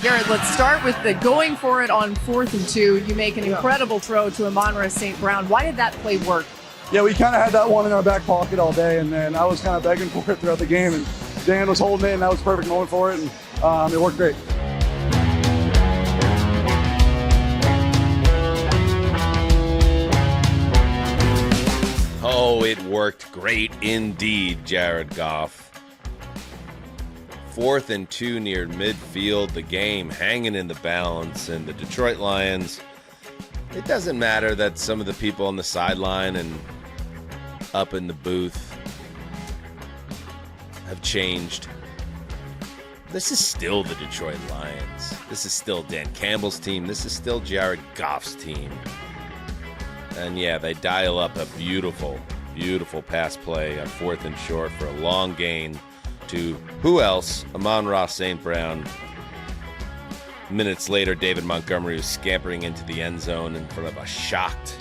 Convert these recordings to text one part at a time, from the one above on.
Garrett, let's start with the going for it on 4th and 2. You make an incredible throw to Amon-Ra St. Brown. Why did that play work? Yeah, we kind of had that one in our back pocket all day, and then I was kind of begging for it throughout the game, and Dan was holding it, and that was a perfect moment for it, and it worked great. Oh, it worked great indeed, Jared Goff. 4th and 2 near midfield, the game hanging in the balance, and the Detroit Lions, it doesn't matter that some of the people on the sideline and up in the booth have changed. This is still the Detroit Lions. This is still Dan Campbell's team. This is still Jared Goff's team. And yeah, they dial up a beautiful, beautiful pass play on 4th and short for a long gain to who else? Amon-Ra St. Brown. Minutes later, David Montgomery was scampering into the end zone in front of a shocked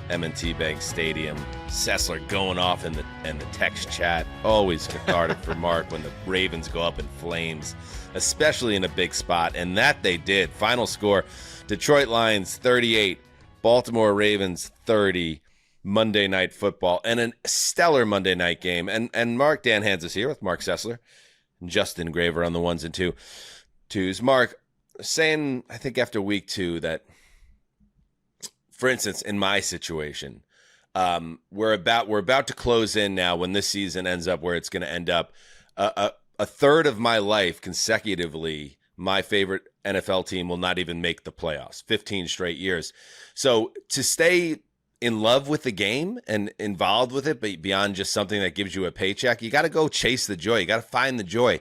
M&T Bank Stadium. Sessler going off in the text chat. Always cathartic for Mark when the Ravens go up in flames, especially in a big spot. And that they did. Final score, Detroit Lions 38, Baltimore Ravens 30. Monday Night Football, and a stellar Monday night game. And Mark, Dan Hanzus here with Marc Sessler and Justin Graver on the 1s and 2s. Mark, saying, I think after week 2 that, for instance, in my situation, we're about to close in now when this season ends up where it's going to end up. A third of my life consecutively, my favorite NFL team will not even make the playoffs, 15 straight years. So to stay in love with the game and involved with it, but beyond just something that gives you a paycheck, you got to go chase the joy. You got to find the joy.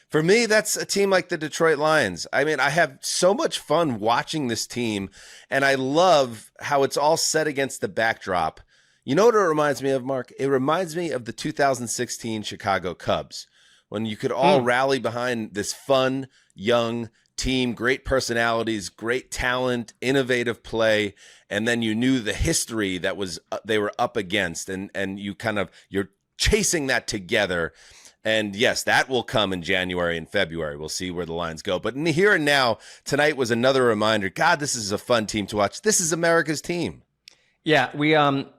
For me, that's a team like the Detroit Lions. I mean, I have so much fun watching this team, and I love how it's all set against the backdrop. You know what it reminds me of, Mark? It reminds me of the 2016 Chicago Cubs, when you could all rally behind this fun, young team, great personalities, great talent, innovative play, and then you knew the history that was they were up against, and you're chasing that together. And yes, that will come in January and February. We'll see where the Lions go. But in the here and now, tonight was another reminder. God, this is a fun team to watch. This is America's team. Yeah, we're on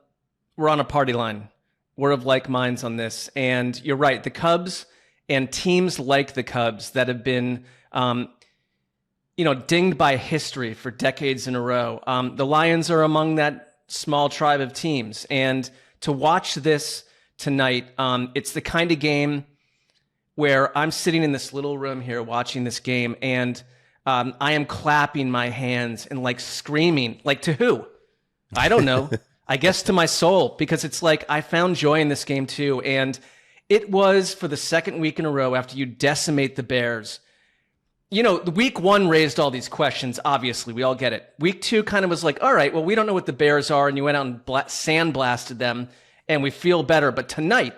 a party line. We're of like minds on this. And you're right, the Cubs and teams like the Cubs that have been dinged by history for decades in a row. The Lions are among that small tribe of teams. And to watch this tonight, it's the kind of game where I'm sitting in this little room here watching this game, and I am clapping my hands and like screaming, like to who? I don't know. I guess to my soul, because it's like I found joy in this game too. And it was for the second week in a row after you decimate the Bears. You know, the week 1 raised all these questions. Obviously, we all get it. Week 2 kind of was like, all right, well, we don't know what the Bears are. And you went out and sandblasted them and we feel better. But tonight,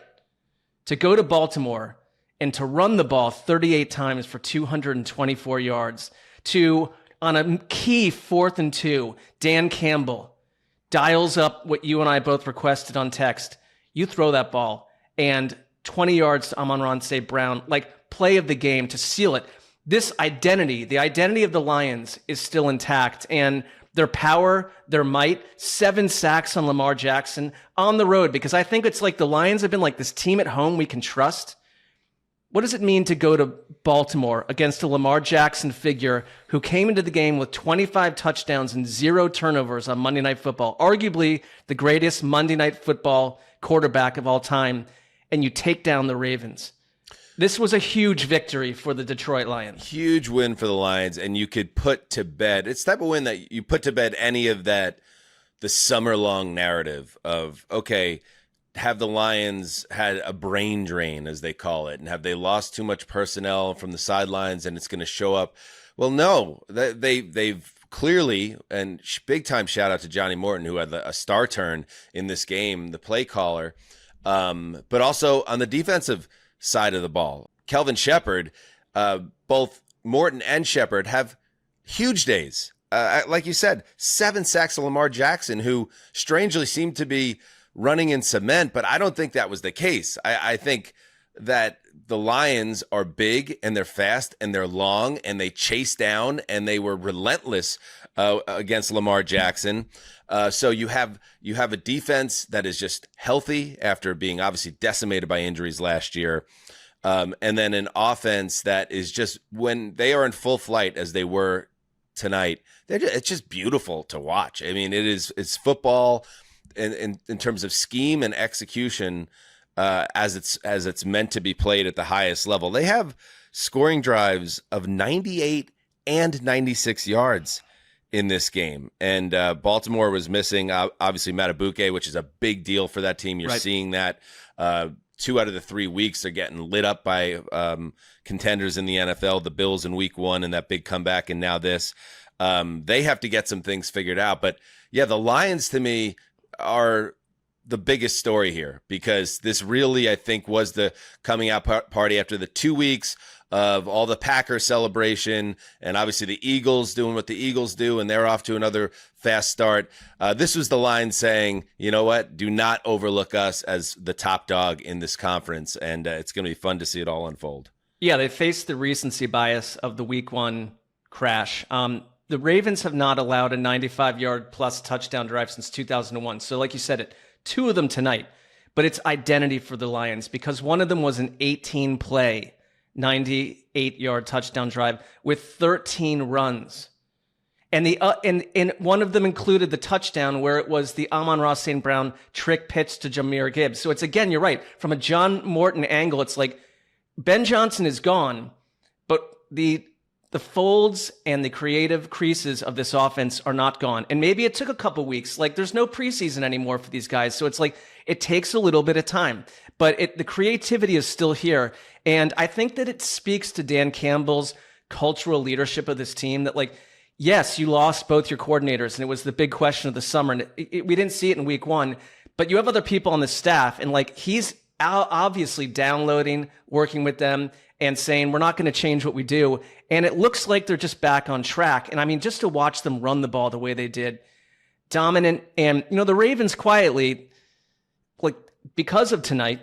to go to Baltimore and to run the ball 38 times for 224 yards, to, on a key 4th and 2, Dan Campbell dials up what you and I both requested on text. You throw that ball and 20 yards to Amon-Ra St. Brown, like play of the game to seal it. This identity, the identity of the Lions, is still intact, and their power, their might, 7 sacks on Lamar Jackson on the road, because I think it's like the Lions have been like this team at home we can trust. What does it mean to go to Baltimore against a Lamar Jackson figure who came into the game with 25 touchdowns and 0 turnovers on Monday Night Football, arguably the greatest Monday Night Football quarterback of all time, and you take down the Ravens? This was a huge victory for the Detroit Lions. Huge win for the Lions, and you could put to bed, it's the type of win that you put to bed any of that, the summer-long narrative of, okay, have the Lions had a brain drain, as they call it, and have they lost too much personnel from the sidelines and it's going to show up? Well, no, they've clearly, and big-time shout-out to Johnny Morton, who had a star turn in this game, the play caller, but also on the defensive side of the ball. Kelvin Shepard, both Morton and Shepard have huge days. Like you said, 7 sacks of Lamar Jackson, who strangely seemed to be running in cement, but I don't think that was the case. I think that the Lions are big and they're fast and they're long and they chase down and they were relentless against Lamar Jackson. So you have a defense that is just healthy after being obviously decimated by injuries last year. And then an offense that is just, when they are in full flight as they were tonight, it's just beautiful to watch. I mean, it's football in terms of scheme and execution as it's meant to be played at the highest level. They have scoring drives of 98 and 96 yards in this game. And Baltimore was missing, obviously, Matabuke, which is a big deal for that team. You're seeing that 2 out of the 3 weeks are getting lit up by contenders in the NFL, the Bills in week 1 and that big comeback, and now this. They have to get some things figured out. But, yeah, the Lions, to me, are the biggest story here, because this really, I think, was the coming out party after the 2 weeks of all the Packers celebration and obviously the Eagles doing what the Eagles do, and they're off to another fast start. This was the line saying, you know what, do not overlook us as the top dog in this conference, and it's going to be fun to see it all unfold. Yeah, they faced the recency bias of the week 1 crash. The Ravens have not allowed a 95-yard plus touchdown drive since 2001. So like you said, 2 of them tonight, but it's identity for the Lions, because one of them was an 18-play 98-yard touchdown drive with 13 runs. And and one of them included the touchdown where it was the Amon-Ra St. Brown trick pitch to Jahmyr Gibbs. So it's, again, you're right. From a John Morton angle, it's like Ben Johnson is gone, but the folds and the creative creases of this offense are not gone. And maybe it took a couple weeks. Like, there's no preseason anymore for these guys. So it's like, it takes a little bit of time, but the creativity is still here. And I think that it speaks to Dan Campbell's cultural leadership of this team that, like, yes, you lost both your coordinators, and it was the big question of the summer. And we didn't see it in week 1, but you have other people on the staff, and like, he's obviously downloading, working with them, and saying, we're not going to change what we do. And it looks like they're just back on track. And I mean, just to watch them run the ball the way they did, dominant. And, you know, the Ravens quietly, like, because of tonight,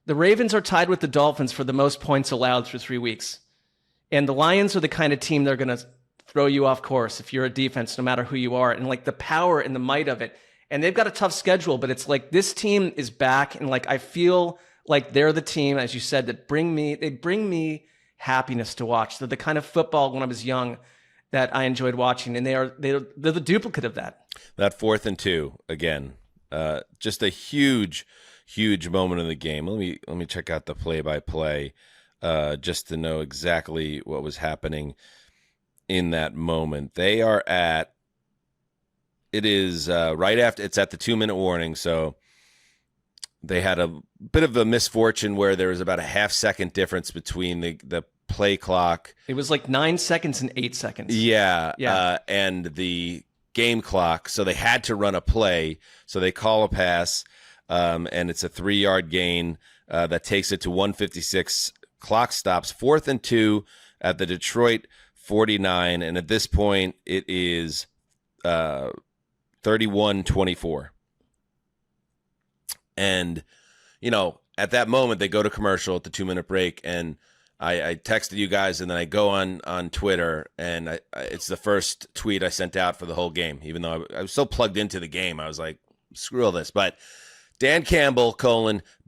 the Ravens are tied with the Dolphins for the most points allowed through 3 weeks. And the Lions are the kind of team they're going to throw you off course if you're a defense, no matter who you are. And like, the power and the might of it. And they've got a tough schedule, but it's like, this team is back. And like, I feel like they're the team, as you said, that bring me happiness to watch. They're the kind of football when I was young that I enjoyed watching. And they're the duplicate of that. That 4th and 2 again, just a huge moment in the game. Let me check out the play-by-play just to know exactly what was happening in that moment. They are at, it is right after, it's at the 2-minute warning. So they had a bit of a misfortune where there was about a half-second difference between the play clock. It was like 9 seconds and 8 seconds. Yeah. And the game clock. So they had to run a play. So they call a pass. And it's a 3-yard gain that takes it to 156. Clock stops. 4th and 2 at the Detroit 49. And at this point, it is 31-24. And, you know, at that moment, they go to commercial at the 2-minute break. And I texted you guys, and then I go on Twitter, and it's the first tweet I sent out for the whole game, even though I was so plugged into the game. I was like, screw all this. But Dan Campbell,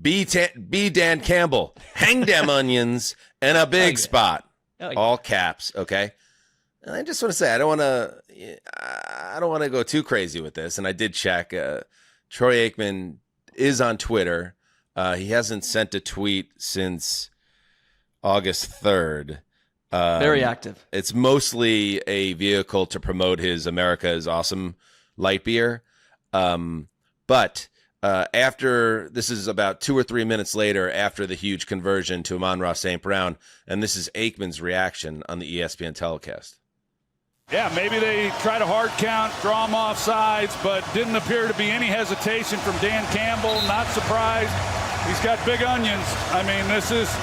be Dan Campbell. Hang them onions in a big spot. All caps, okay? And I just want to say, I don't want to go too crazy with this. And I did check. Troy Aikman is on Twitter. He hasn't sent a tweet since August 3rd. Very active. It's mostly a vehicle to promote his America is Awesome light beer. But after, this is about 2 or 3 minutes later after the huge conversion to Amon-Ra St. Brown, and this is Aikman's reaction on the ESPN telecast. Yeah, maybe they try to hard count, draw him off sides, but didn't appear to be any hesitation from Dan Campbell. Not surprised. He's got big onions. I mean, this is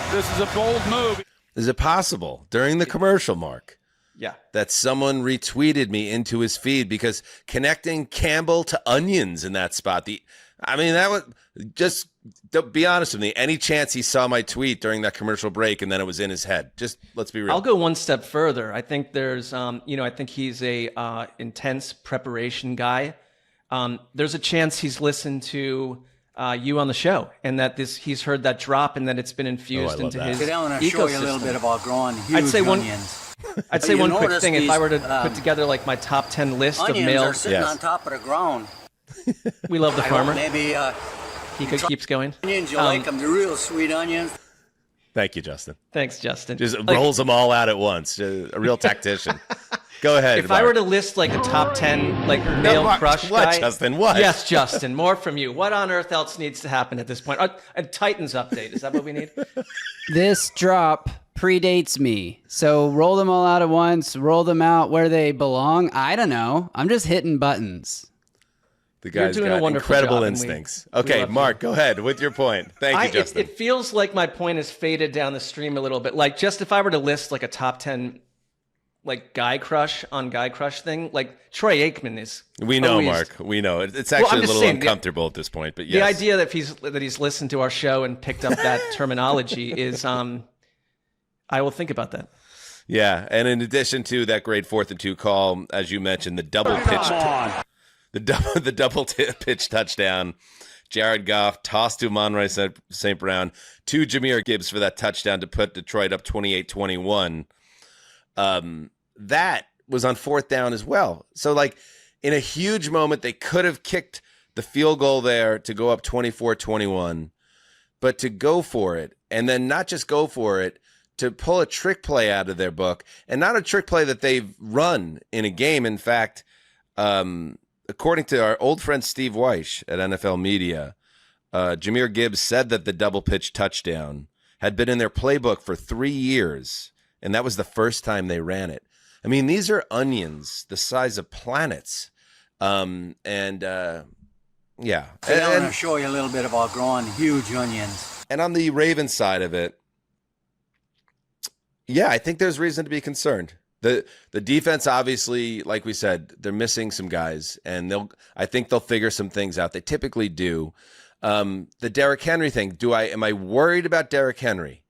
a bold move. Is it possible during the commercial, Mark? Yeah. That someone retweeted me into his feed, because connecting Campbell to onions in that spot. I mean, that was just, be honest with me. Any chance he saw my tweet during that commercial break and then it was in his head? Just let's be real. I'll go one step further. I think there's, I think he's a intense preparation guy. There's a chance he's listened to you on the show and that he's heard that drop and that it's been infused into his Today I'm going to ecosystem. show you a little bit about growing huge onions. I'd say one quick notice thing. If these, I were to put together like my top 10 list of onions male, are sitting on top of the ground. we love the farmer. Maybe Keeps going. onions, you like them. They're real sweet onions. Thank you, Justin. Thanks, Justin. Just rolls them all out at once. A real tactician. Go ahead. If Mark. I were to list like a top 10 like male Mark, crush what, guy. Justin? What? Yes, Justin. More from you. What on earth else needs to happen at this point? A Titans update. Is that what we need? This drop predates me. So roll them all out at once, roll them out where they belong. I don't know. I'm just hitting buttons. The guy's doing a got wonderful incredible job, and instincts. we Okay, love Mark, go ahead with your point. Thank you, Justin. It feels like my point has faded down the stream a little bit. Like just if I were to list like a top 10 like guy crush thing, like Troy Aikman is. We know, always, Mark. We know. It's actually I'm a just little saying, uncomfortable at this point, but yes. The idea that he's listened to our show and picked up that terminology is I will think about that. Yeah, and in addition to that great 4th and 2 call, as you mentioned, the double pitch touchdown. Jared Goff tossed to Amon-Ra St. Brown to Jahmyr Gibbs for that touchdown to put Detroit up 28-21. That was on 4th down as well. So, like, in a huge moment, they could have kicked the field goal there to go up 24-21, but to go for it, and then not just go for it, to pull a trick play out of their book, and not a trick play that they've run in a game. In fact, according to our old friend Steve Weish at NFL Media, Jahmyr Gibbs said that the double pitch touchdown had been in their playbook for 3 years, and that was the first time they ran it. I mean, these are onions the size of planets. Yeah. Today I'm going to show you a little bit about growing huge onions. And on the Ravens side of it, yeah, I think there's reason to be concerned. The defense, obviously, like we said, they're missing some guys, and I think they'll figure some things out. They typically do. The Derrick Henry thing, am I worried about Derrick Henry?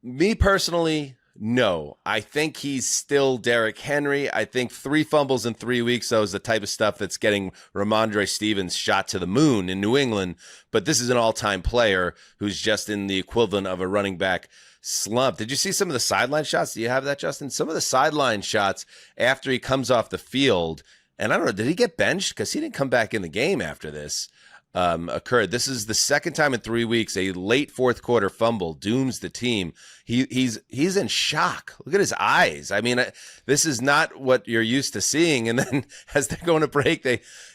Me personally, no. I think he's still Derrick Henry. I think 3 fumbles in 3 weeks, though, is the type of stuff that's getting Ramondre Stevens shot to the moon in New England. But this is an all-time player who's just in the equivalent of a running back slump. Did you see some of the sideline shots? Do you have that, Justin? Some of the sideline shots after he comes off the field, and I don't know, did he get benched? Because he didn't come back in the game after this occurred. This is the second time in 3 weeks a late 4th quarter fumble dooms the team. He's in shock. Look at his eyes. I mean, this is not what you're used to seeing. And then as they're going to break,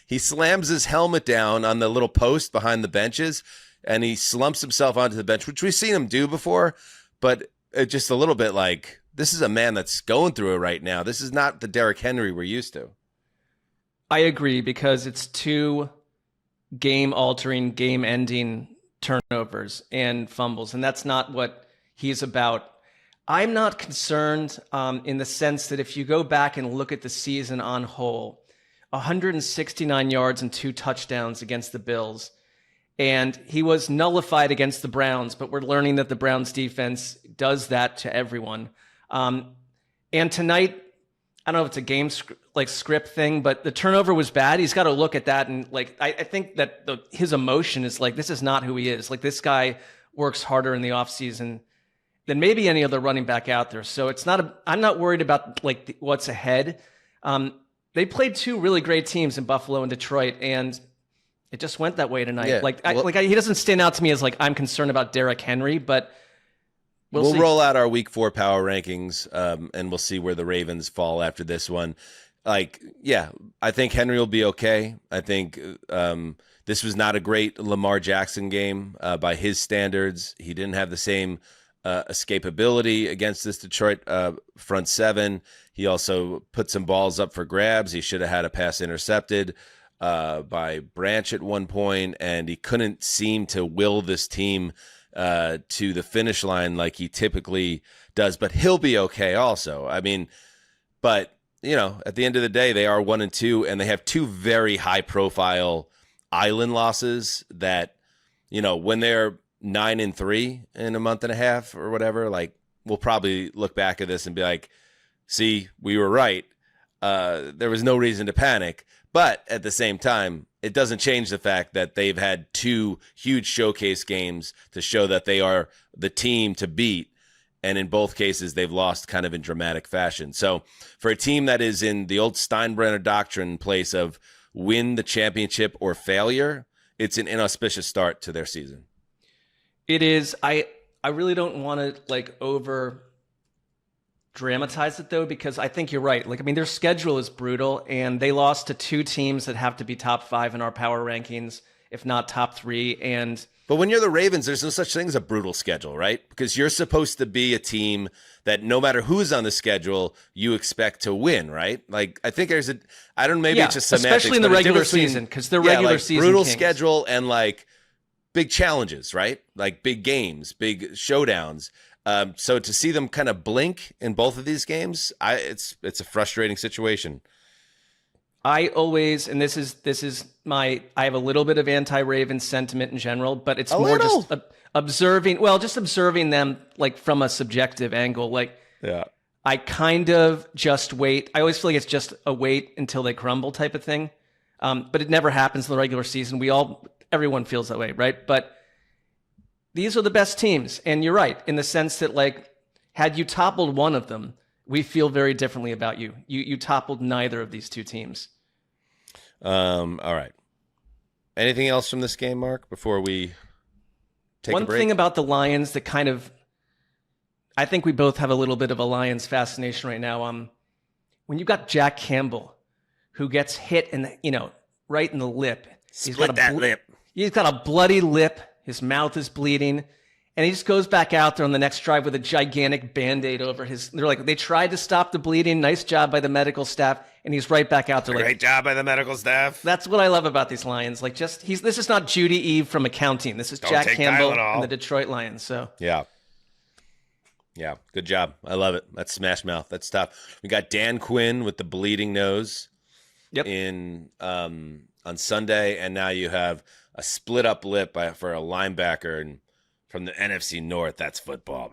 he slams his helmet down on the little post behind the benches, and he slumps himself onto the bench, which we've seen him do before. But just a little bit like, this is a man that's going through it right now. This is not the Derrick Henry we're used to. I agree, because it's 2 game-altering, game-ending turnovers and fumbles, and that's not what he's about. I'm not concerned in the sense that if you go back and look at the season on whole, 169 yards and 2 touchdowns against the Bills, and he was nullified against the Browns, but we're learning that the Browns defense does that to everyone. And tonight, I don't know if it's a game script thing, but the turnover was bad. He's got to look at that, and I think that his emotion is like, this is not who he is. Like, this guy works harder in the offseason than maybe any other running back out there. So I'm not worried about what's ahead. They played 2 really great teams in Buffalo and Detroit, and it just went that way tonight. Yeah, he doesn't stand out to me as I'm concerned about Derrick Henry, but we'll see. Roll out our Week 4 power rankings, and we'll see where the Ravens fall after this one. I think Henry will be okay. I think this was not a great Lamar Jackson game by his standards. He didn't have the same escapability against this Detroit front 7. He also put some balls up for grabs. He should have had a pass intercepted by Branch at one point, and he couldn't seem to will this team to the finish line like he typically does. But he'll be okay also. I mean, but at the end of the day, they are 1-2, and they have 2 very high profile island losses that, when they're 9-3 in a month and a half or whatever, like we'll probably look back at this and be like, see, we were right. There was no reason to panic. But at the same time, it doesn't change the fact that they've had 2 huge showcase games to show that they are the team to beat. And in both cases, they've lost kind of in dramatic fashion. So for a team that is in the old Steinbrenner doctrine place of win the championship or failure, it's an inauspicious start to their season. It is. I really don't want to over dramatize it though, because I think you're right. Their schedule is brutal, and they lost to 2 teams that have to be top 5 in our power rankings, if not top 3. But when you're the Ravens, there's no such thing as a brutal schedule, right? Because you're supposed to be a team that no matter who's on the schedule, you expect to win, right? I think there's it's just semantics, especially in the regular season, because they're regular season brutal kings. Schedule and big challenges, right? Big games, big showdowns. So to see them kind of blink in both of these games, it's a frustrating situation. I always, and this is I have a little bit of anti-Ravens sentiment in general, but it's just observing them from a subjective angle. Yeah, I kind of just wait. I always feel like it's just a wait until they crumble type of thing. But it never happens in the regular season. Everyone feels that way, right? But these are the best teams. And you're right, in the sense that had you toppled one of them, we feel very differently about you. You toppled neither of these 2 teams. All right. Anything else from this game, Mark, before we take a break? One thing about the Lions that I think we both have a little bit of a Lions fascination right now. When you've got Jack Campbell, who gets hit right in the lip. Split that lip. He's got a bloody lip. His mouth is bleeding. And he just goes back out there on the next drive with a gigantic Band-Aid over his... They tried to stop the bleeding. Nice job by the medical staff. And he's right back out there. Great job by the medical staff. That's what I love about these Lions. This is not Judy Eve from accounting. This is Jack Campbell and the Detroit Lions. So yeah. Yeah, good job. I love it. That's smash mouth. That's tough. We got Dan Quinn with the bleeding nose. Yep. On Sunday, and now you have a split up lip for a linebacker and from the NFC North. That's football.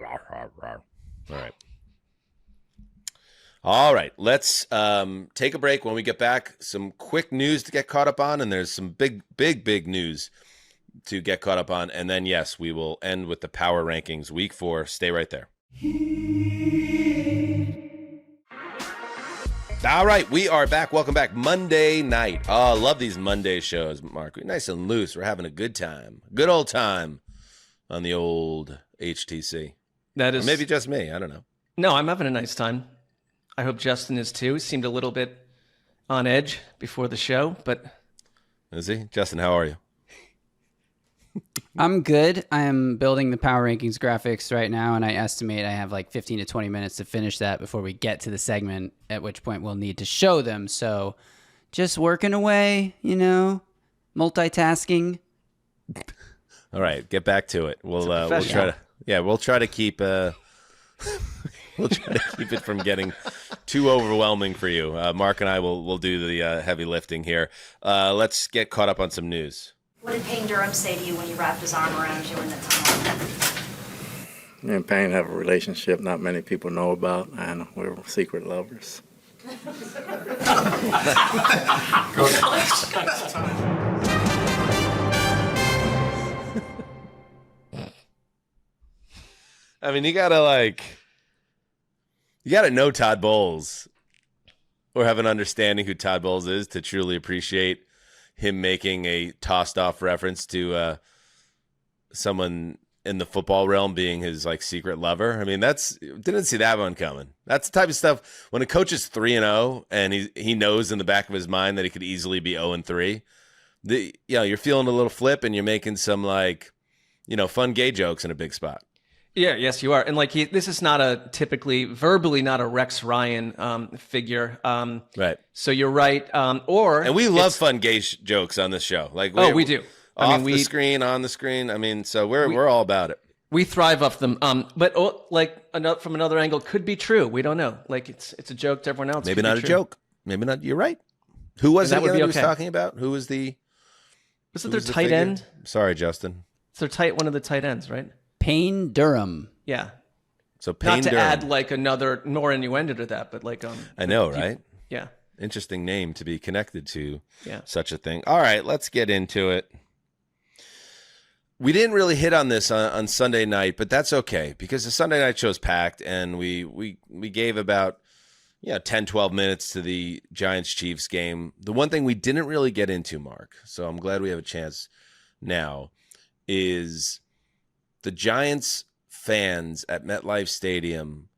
All right. Let's take a break. When we get back, some quick news to get caught up on, and there's some big news to get caught up on, and then yes, we will end with the power rankings week 4. Stay right there. All right, we are back. Welcome back. Monday night. Oh, I love these Monday shows, Mark. We're nice and loose. We're having a good time. Good old time on the old HTC. That is... Or maybe just me. I don't know. No, I'm having a nice time. I hope Justin is too. He seemed a little bit on edge before the show, but... Is he? Justin, how are you? I'm good. I am building the power rankings graphics right now, and I estimate I have 15 to 20 minutes to finish that before we get to the segment, at which point we'll need to show them. So just working away, multitasking. All right, get back to it. We'll try to keep we'll try to keep it from getting too overwhelming for you. Mark and I will do the heavy lifting here. Let's get caught up on some news. What did Payne Durham say to you when he wrapped his arm around you in the tunnel? Me and Payne have a relationship not many people know about, and we're secret lovers. I mean, you gotta know Todd Bowles or have an understanding who Todd Bowles is to truly appreciate him making a tossed off reference to someone in the football realm being his secret lover. I mean, didn't see that one coming. That's the type of stuff when a coach is 3-0 and he knows in the back of his mind that he could easily be 0-3. You're feeling a little flip and you're making some fun gay jokes in a big spot. Yeah, yes, you are. And this is not verbally not a Rex Ryan figure. Right. So you're right. And we love fun gay jokes on this show. We do. The screen, on the screen. I mean, so we're all about it. We thrive off them. But from another angle, could be true. We don't know. It's a joke to everyone else. Maybe not a joke. Maybe not. You're right. Who was it that was talking about? Who was the Was it their tight end? Sorry, Justin. It's one of the tight ends, right? Payne Durham. Yeah. So Payne Not to Durham. add like another more innuendo to that, but like I know, right? Yeah. Interesting name to be connected to Yeah. such a thing. All right, let's get into it. We didn't really hit on this on Sunday night, but that's okay because the Sunday night show's packed, and we gave about 10, 12 minutes to the Giants-Chiefs game. The one thing we didn't really get into, Mark, so I'm glad we have a chance now, is the Giants fans at MetLife Stadium,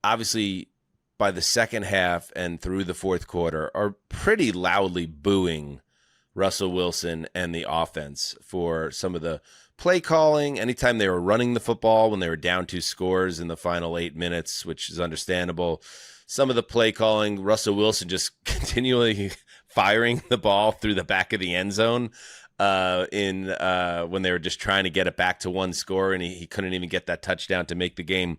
obviously by the second half and through the fourth quarter, are pretty loudly booing Russell Wilson and the offense for some of the play calling. Anytime they were running the football when they were down 2 scores in the final 8 minutes, which is understandable. Some of the play calling, Russell Wilson just continually firing the ball through the back of the end zone when they were just trying to get it back to 1 score, and he couldn't even get that touchdown to make the game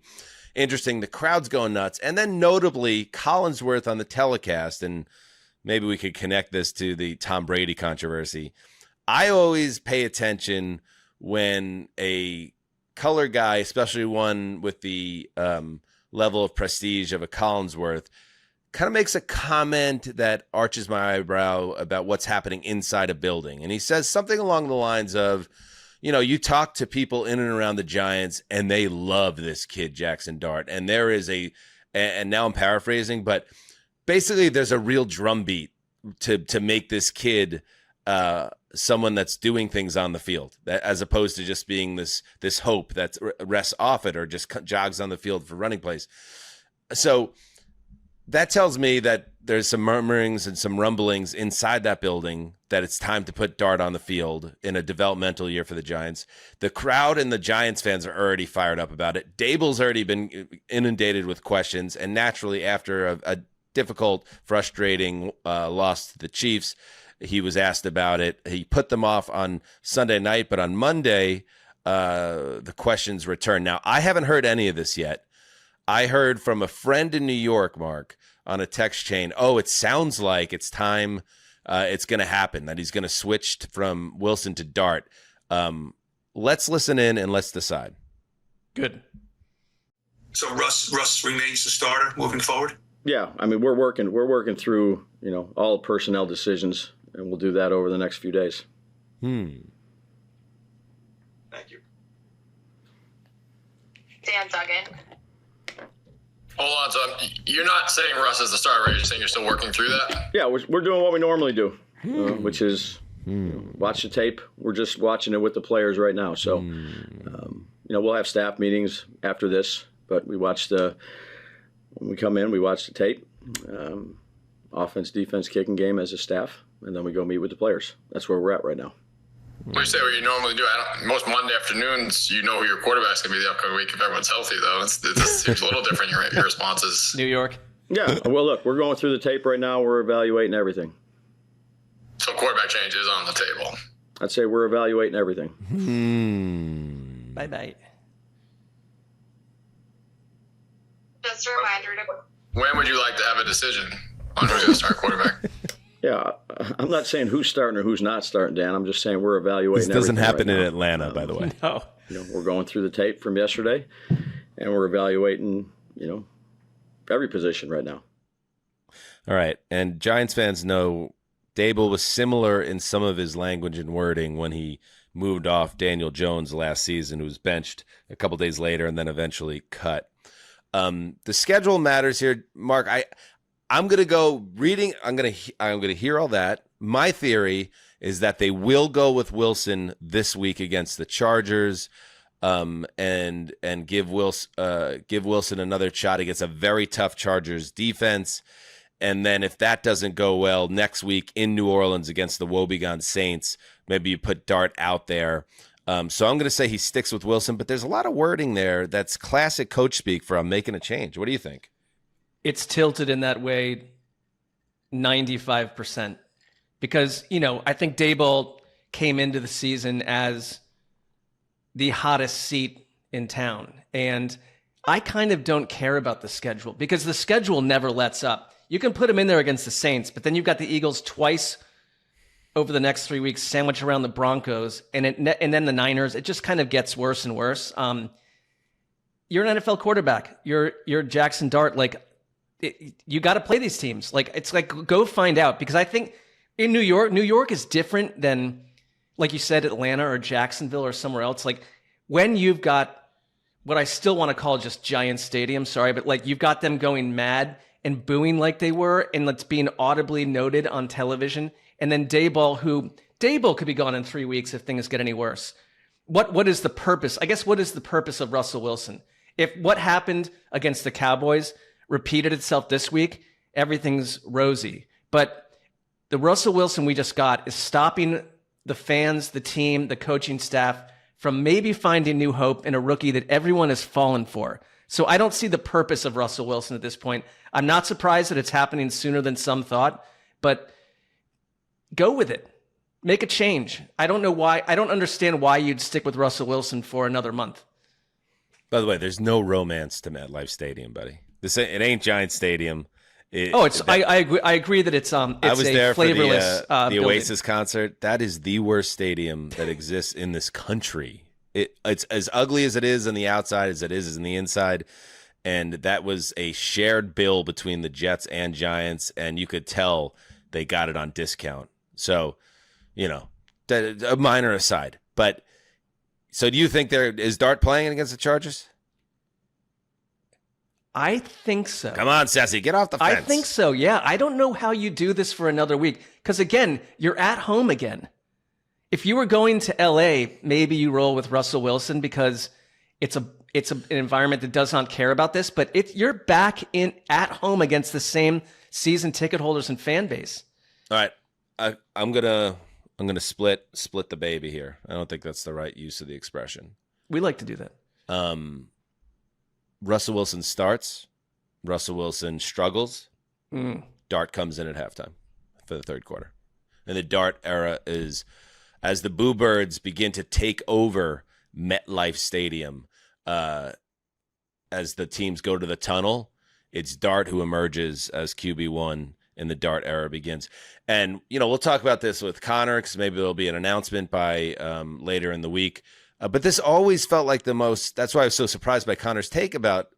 interesting. The crowd's going nuts. And then notably, Collinsworth on the telecast, and maybe we could connect this to the Tom Brady controversy. I always pay attention when a color guy, especially one with the level of prestige of a Collinsworth, kind of makes a comment that arches my eyebrow about what's happening inside a building. And he says something along the lines of, you talk to people in and around the Giants and they love this kid, Jaxson Dart. And there is and now I'm paraphrasing, but basically there's a real drumbeat to make this kid someone that's doing things on the field, as opposed to just being this hope that rests off it or just jogs on the field for running plays. So that tells me that there's some murmurings and some rumblings inside that building that it's time to put Dart on the field in a developmental year for the Giants. The crowd and the Giants fans are already fired up about it. Dable's already been inundated with questions, and naturally after a difficult, frustrating loss to the Chiefs, he was asked about it. He put them off on Sunday night, but on Monday, the questions returned. Now, I haven't heard any of this yet. I heard from a friend in New York, Mark, on a text chain, it sounds like it's time, it's going to happen, that he's going to switch from Wilson to Dart. Let's listen in and let's decide. Good. So Russ remains the starter moving forward? Yeah, I mean, we're working through, all personnel decisions, and we'll do that over the next few days. Thank you. Dan Duggan. Hold on, so you're not saying Russ is the starter, right? You're saying you're still working through that? Yeah, we're doing what we normally do, which is watch the tape. We're just watching it with the players right now. So, we'll have staff meetings after this, but when we come in, we watch the tape, offense, defense, kicking game as a staff, and then we go meet with the players. That's where we're at right now. When you say what you normally do, most Monday afternoons, who your quarterback's going to be the upcoming week if everyone's healthy, though. It seems a little different, your responses. New York. Yeah, well, look, we're going through the tape right now. We're evaluating everything. So quarterback change is on the table. I'd say we're evaluating everything. Bye-bye. Just a reminder to... When would you like to have a decision on who's going to start quarterback? Yeah, I'm not saying who's starting or who's not starting, Dan. I'm just saying we're evaluating This doesn't happen right in now. Atlanta, by the way. No. We're going through the tape from yesterday, and we're evaluating, every position right now. All right, and Giants fans know Dable was similar in some of his language and wording when he moved off Daniel Jones last season, who was benched a couple days later and then eventually cut. The schedule matters here, Mark. I'm going to go reading. I'm going to hear all that. My theory is that they will go with Wilson this week against the Chargers, and give Wilson another shot against a very tough Chargers defense. And then if that doesn't go well, next week in New Orleans against the woebegone Saints, maybe you put Dart out there. So I'm going to say he sticks with Wilson, but there's a lot of wording there that's classic coach speak for I'm making a change. What do you think? It's tilted in that way 95% because, I think Dable came into the season as the hottest seat in town. And I kind of don't care about the schedule because the schedule never lets up. You can put him in there against the Saints, but then you've got the Eagles twice over the next 3 weeks, sandwich around the Broncos, and then the Niners. It just kind of gets worse and worse. You're an NFL quarterback. You're Jaxson Dart. Like, you got to play these teams. Like, it's like, go find out. Because I think in New York is different than, like you said, Atlanta or Jacksonville or somewhere else. Like, when you've got what I still want to call just Giant Stadium, sorry, but like you've got them going mad and booing like they were, and it's being audibly noted on television. And then Daboll could be gone in 3 weeks if things get any worse. What is the purpose? I guess what is the purpose of Russell Wilson? If what happened against the Cowboys repeated itself this week, everything's rosy. But the Russell Wilson we just got is stopping the fans, the team, the coaching staff from maybe finding new hope in a rookie that everyone has fallen for. So I don't see the purpose of Russell Wilson at this point. I'm not surprised that it's happening sooner than some thought, but go with it. Make a change. I don't know why. I don't understand why you'd stick with Russell Wilson for another month. By the way, there's no romance to MetLife Stadium, buddy. It ain't Giant Stadium. I agree that it's I was there flavorless for the Oasis concert. That is the worst stadium that exists in this country. It's as ugly as it is on the outside as it is on the inside. And that was a shared bill between the Jets and Giants, and you could tell they got it on discount. So, a minor aside. But so do you think is Dart playing against the Chargers? I think so. Come on, Sassy, get off the fence. I think so, yeah. I don't know how you do this for another week. Because, again, you're at home again. If you were going to L.A., maybe you roll with Russell Wilson because it's an environment that does not care about this. But you're back at home against the same season ticket holders and fan base. All right. I'm gonna split the baby here. I don't think that's the right use of the expression. We like to do that. Russell Wilson starts. Russell Wilson struggles. Dart comes in at halftime for the third quarter. And the Dart era is, as the Boo Birds begin to take over MetLife Stadium, as the teams go to the tunnel, it's Dart who emerges as QB1 and the Dart era begins. And, we'll talk about this with Connor because maybe there'll be an announcement by later in the week. But this always felt like that's why I was so surprised by Connor's take about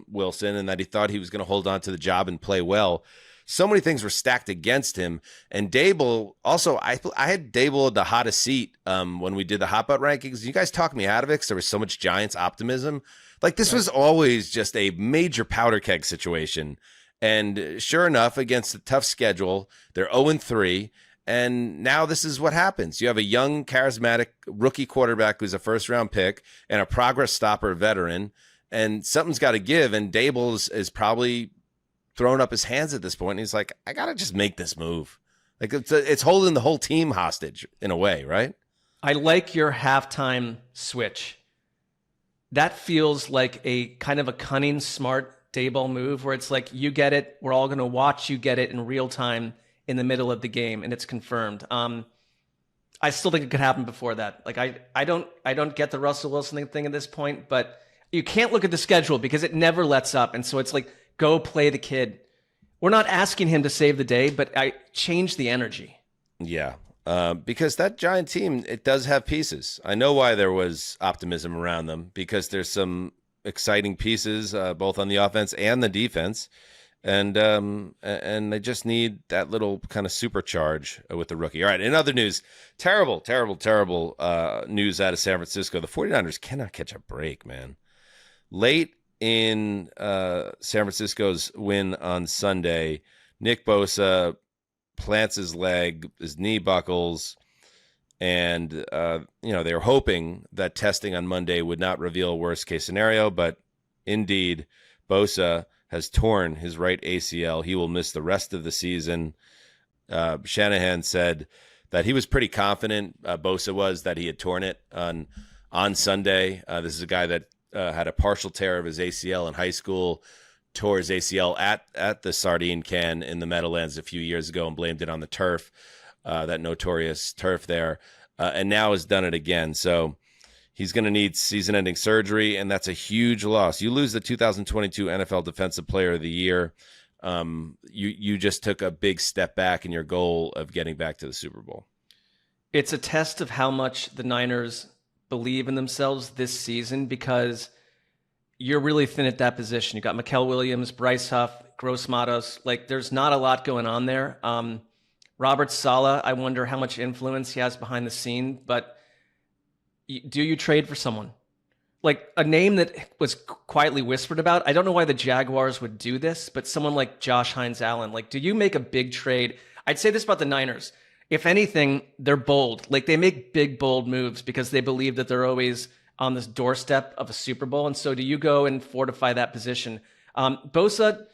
Wilson and that he thought he was going to hold on to the job and play well. So many things were stacked against him. And Daboll, also, I had Daboll at the hottest seat when we did the hot butt rankings. You guys talked me out of it because there was so much Giants optimism. Like, this was always just a major powder keg situation. And sure enough, against a tough schedule, they're 0-3. And now this is what happens. You have a young, charismatic rookie quarterback who's a first-round pick and a progress stopper veteran, and something's got to give. And Daboll is probably throwing up his hands at this point. And he's like, I got to just make this move. Like, it's holding the whole team hostage in a way, right? I like your halftime switch. That feels like a kind of a cunning, smart Daboll move where it's like, you get it. We're all going to watch you get it in real time in the middle of the game, and it's confirmed. I still think it could happen before that. Like, I don't get the Russell Wilson thing at this point, but you can't look at the schedule because it never lets up. And so it's like, go play the kid. We're not asking him to save the day, but I change the energy. Yeah, because that Giant team, it does have pieces. I know why there was optimism around them, because there's some exciting pieces both on the offense and the defense. And they just need that little kind of supercharge with the rookie. All right, in other news, terrible news out of San Francisco. The 49ers cannot catch a break, man. Late in San Francisco's win on Sunday, Nick Bosa plants his leg, his knee buckles, and they were hoping that testing on Monday would not reveal worst-case scenario, but indeed, Bosa has torn his right ACL. He will miss the rest of the season. Shanahan said that he was pretty confident, Bosa was, that he had torn it on Sunday. This is a guy that had a partial tear of his ACL in high school, tore his ACL at the Sardine Can in the Meadowlands a few years ago and blamed it on the turf, that notorious turf there, and now has done it again. So he's going to need season-ending surgery, and that's a huge loss. You lose the 2022 NFL Defensive Player of the Year. You just took a big step back in your goal of getting back to the Super Bowl. It's a test of how much the Niners believe in themselves this season, because you're really thin at that position. You got Mikael Williams, Bryce Huff, Gross Matos. Like, there's not a lot going on there. Robert Saleh, I wonder how much influence he has behind the scene, but do you trade for someone? Like, a name that was quietly whispered about, I don't know why the Jaguars would do this, but someone like Josh Hines-Allen, like, do you make a big trade? I'd say this about the Niners. If anything, they're bold. Like, they make big, bold moves because they believe that they're always on this doorstep of a Super Bowl. And so do you go and fortify that position? Bosa,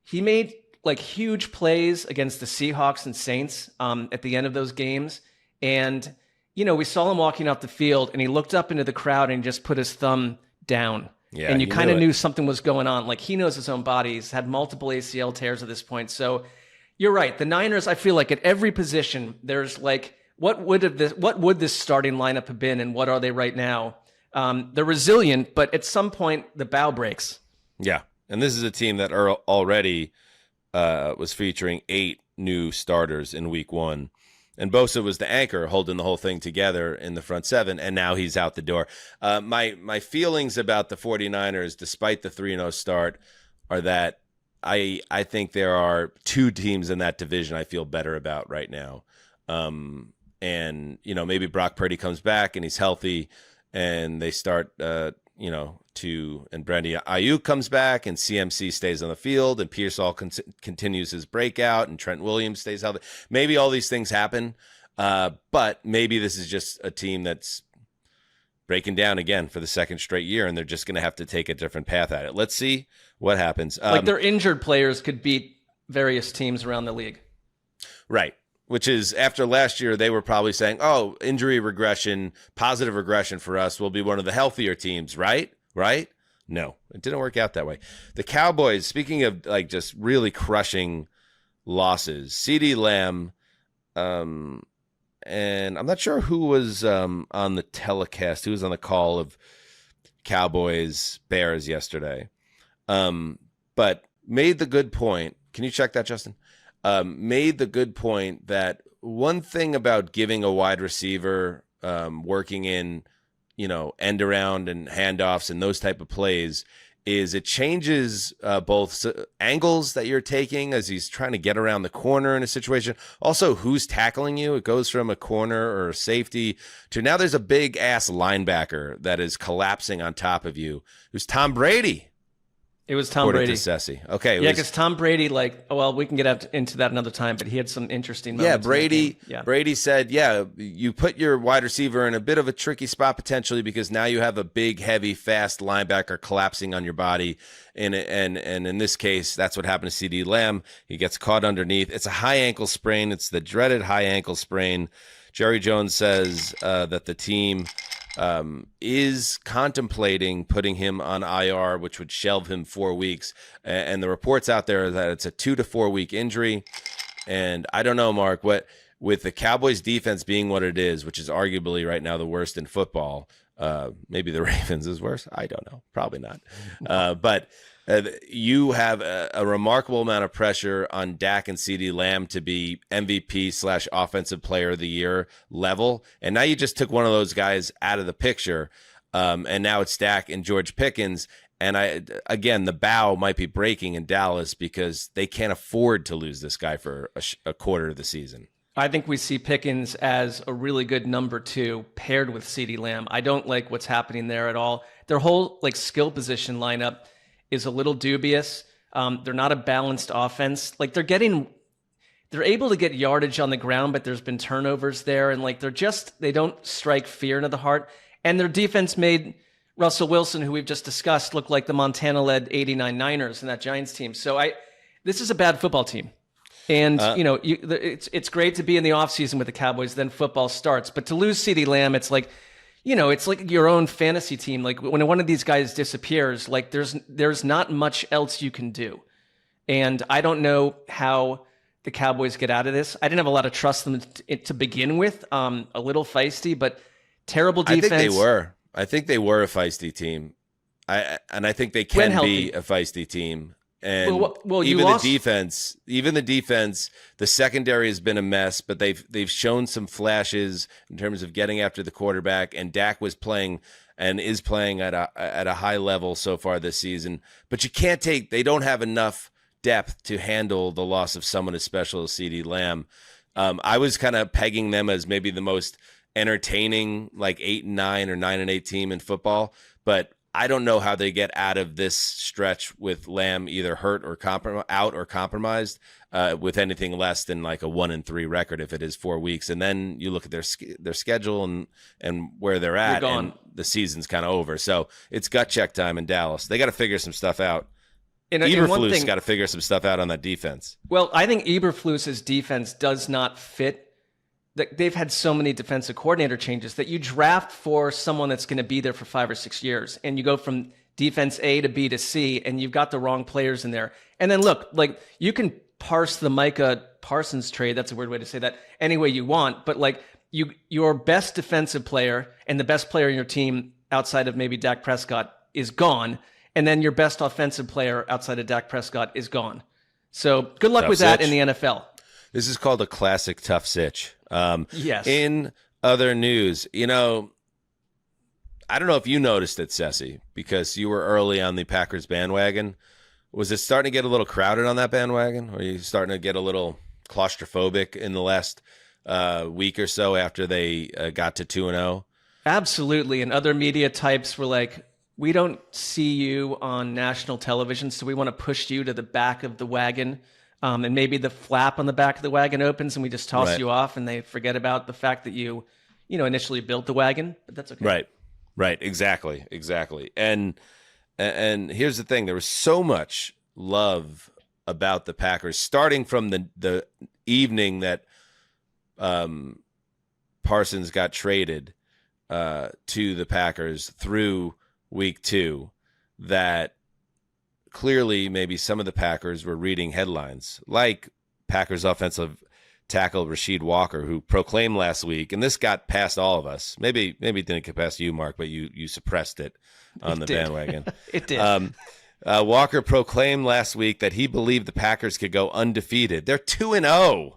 he made like huge plays against the Seahawks and Saints at the end of those games. And, you know, we saw him walking off the field and he looked up into the crowd and just put his thumb down. Yeah, and you kind of knew something was going on. Like, he knows his own body. He's had multiple ACL tears at this point. So you're right. The Niners, I feel like at every position, there's like, what would this starting lineup have been and what are they right now? They're resilient, but at some point the bow breaks. Yeah. And this is a team that already was featuring 8 new starters in week 1. And Bosa was the anchor holding the whole thing together in the front 7, and now he's out the door. My feelings about the 49ers, despite the 3-0 start, are that I think there are 2 teams in that division I feel better about right now. And, you know, maybe Brock Purdy comes back and he's healthy and they start, and Brandon Ayuk comes back and CMC stays on the field and Pearsall continues his breakout and Trent Williams stays healthy. Maybe all these things happen, but maybe this is just a team that's breaking down again for the second straight year and they're just going to have to take a different path at it. Let's see what happens. Like, their injured players could beat various teams around the league. Right. Which is, after last year, they were probably saying, oh, injury regression, positive regression for us, we'll be one of the healthier teams, right? Right? No, it didn't work out that way. The Cowboys, speaking of like just really crushing losses, CeeDee Lamb, and I'm not sure who was on the telecast, who was on the call of Cowboys-Bears yesterday, but made the good point. Can you check that, Justin? Made the good point that one thing about giving a wide receiver working in, you know, end around and handoffs and those type of plays is it changes both angles that you're taking as he's trying to get around the corner in a situation. Also, who's tackling you. It goes from a corner or a safety to now there's a big ass linebacker that is collapsing on top of you, who's Tom Brady. It was Tom Brady. Sessi. Okay. Yeah, because Tom Brady, like, well, we can get into that another time, but he had some interesting moments. Yeah, Brady said, you put your wide receiver in a bit of a tricky spot potentially because now you have a big, heavy, fast linebacker collapsing on your body. And in this case, that's what happened to CeeDee Lamb. He gets caught underneath. It's a high ankle sprain. It's the dreaded high ankle sprain. Jerry Jones says that the team is contemplating putting him on IR, which would shelve him 4 weeks. And the reports out there are that it's a 2 to 4 week injury. And I don't know, Mark, what with the Cowboys defense being what it is, which is arguably right now the worst in football. Maybe the Ravens is worse. I don't know. Probably not. But you have a remarkable amount of pressure on Dak and CeeDee Lamb to be MVP / offensive player of the year level. And now you just took one of those guys out of the picture. And now it's Dak and George Pickens. And again, the bow might be breaking in Dallas because they can't afford to lose this guy for a quarter of the season. I think we see Pickens as a really good number 2 paired with CeeDee Lamb. I don't like what's happening there at all. Their whole like skill position lineup is a little dubious. They're not a balanced offense. Like they're able to get yardage on the ground, but there's been turnovers there. And like they don't strike fear into the heart. And their defense made Russell Wilson, who we've just discussed, look like the Montana-led 89 Niners in that Giants team. So this is a bad football team. And, it's great to be in the offseason with the Cowboys, then football starts. But to lose CeeDee Lamb, it's like, it's like your own fantasy team. Like when one of these guys disappears, like there's not much else you can do. And I don't know how the Cowboys get out of this. I didn't have a lot of trust in them to begin with. A little feisty, but terrible defense. I think they were a feisty team. I think they can be a feisty team. And even the defense, the secondary has been a mess, but they've shown some flashes in terms of getting after the quarterback. And Dak was playing and is playing at a high level so far this season. But they don't have enough depth to handle the loss of someone as special as CeeDee Lamb. I was kind of pegging them as maybe the most entertaining, like 8-9 or 9-8 team in football, but I don't know how they get out of this stretch with Lamb either hurt or compromised with anything less than like a 1-3 record if it is 4 weeks. And then you look at their schedule and where they're at, and the season's kind of over. So it's gut check time in Dallas. They got to figure some stuff out. Eberflus got to figure some stuff out on that defense. Well, I think Eberflus's defense does not fit. They've had so many defensive coordinator changes that you draft for someone that's going to be there for 5 or 6 years, and you go from defense A to B to C, and you've got the wrong players in there. And then look, like, you can parse the Micah Parsons trade. That's a weird way to say that. Any way you want, but like your best defensive player and the best player in your team outside of maybe Dak Prescott is gone, and then your best offensive player outside of Dak Prescott is gone. So good luck with that in the NFL. This is called a classic tough sitch. Yes. In other news, I don't know if you noticed it, Ceci, because you were early on the Packers bandwagon. Was it starting to get a little crowded on that bandwagon? Or are you starting to get a little claustrophobic in the last week or so after they got to 2-0? Absolutely. And other media types were like, we don't see you on national television, so we want to push you to the back of the wagon. And maybe the flap on the back of the wagon opens and we just toss you off, and they forget about the fact that you initially built the wagon, but that's okay. Right. Exactly. And here's the thing. There was so much love about the Packers starting from the evening that Parsons got traded to the Packers through week 2, that clearly maybe some of the Packers were reading headlines like Packers offensive tackle Rasheed Walker, who proclaimed last week, and this got past all of us. Maybe it didn't get past you, Mark, but you suppressed it on the bandwagon. It did. Walker proclaimed last week that he believed the Packers could go undefeated. They're 2-0.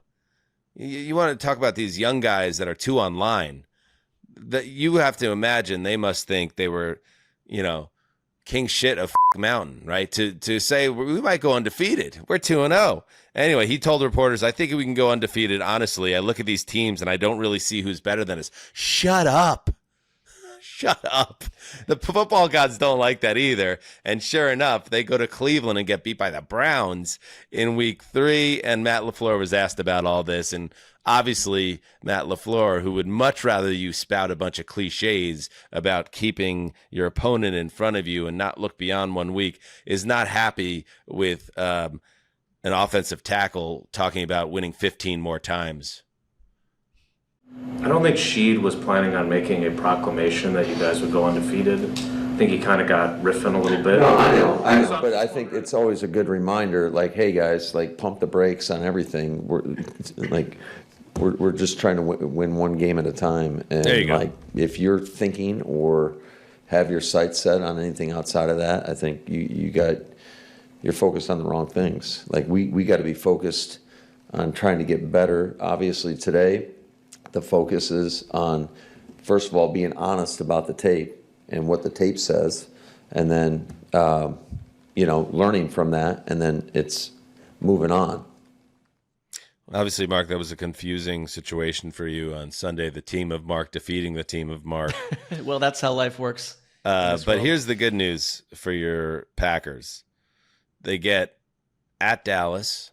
You want to talk about these young guys that are 2 online. That you have to imagine they must think they were, king shit of mountain, right? To say we might go undefeated. We're 2-0. Anyway, he told reporters, I think we can go undefeated. Honestly, I look at these teams and I don't really see who's better than us. Shut up. The football gods don't like that either. And sure enough, they go to Cleveland and get beat by the Browns in week 3. And Matt LaFleur was asked about all this. And obviously, Matt LaFleur, who would much rather you spout a bunch of cliches about keeping your opponent in front of you and not look beyond 1 week, is not happy with an offensive tackle talking about winning 15 more times. I don't think Sheed was planning on making a proclamation that you guys would go undefeated. I think he kind of got riffing a little bit. No, I know, but I think it's always a good reminder, like, hey guys, like, pump the brakes on everything. We're just trying to win one game at a time. And there you go. Like, if you're thinking or have your sights set on anything outside of that, I think you're focused on the wrong things. Like, we got to be focused on trying to get better. Obviously today, the focus is on, first of all, being honest about the tape and what the tape says, and then learning from that, and then it's moving on. Obviously, Mark, that was a confusing situation for you on Sunday, the team of Mark defeating the team of Mark. Well, that's how life works. But here's the good news for your Packers. They get at Dallas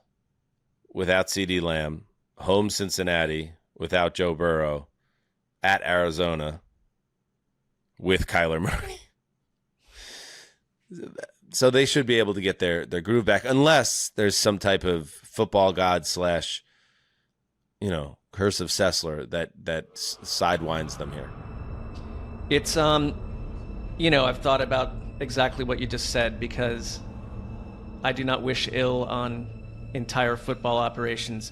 without CeeDee Lamb, home Cincinnati without Joe Burrow, at Arizona with Kyler Murray. So they should be able to get their groove back, unless there's some type of football god / curse of Sessler that sidewinds them here. It's I've thought about exactly what you just said, because I do not wish ill on entire football operations.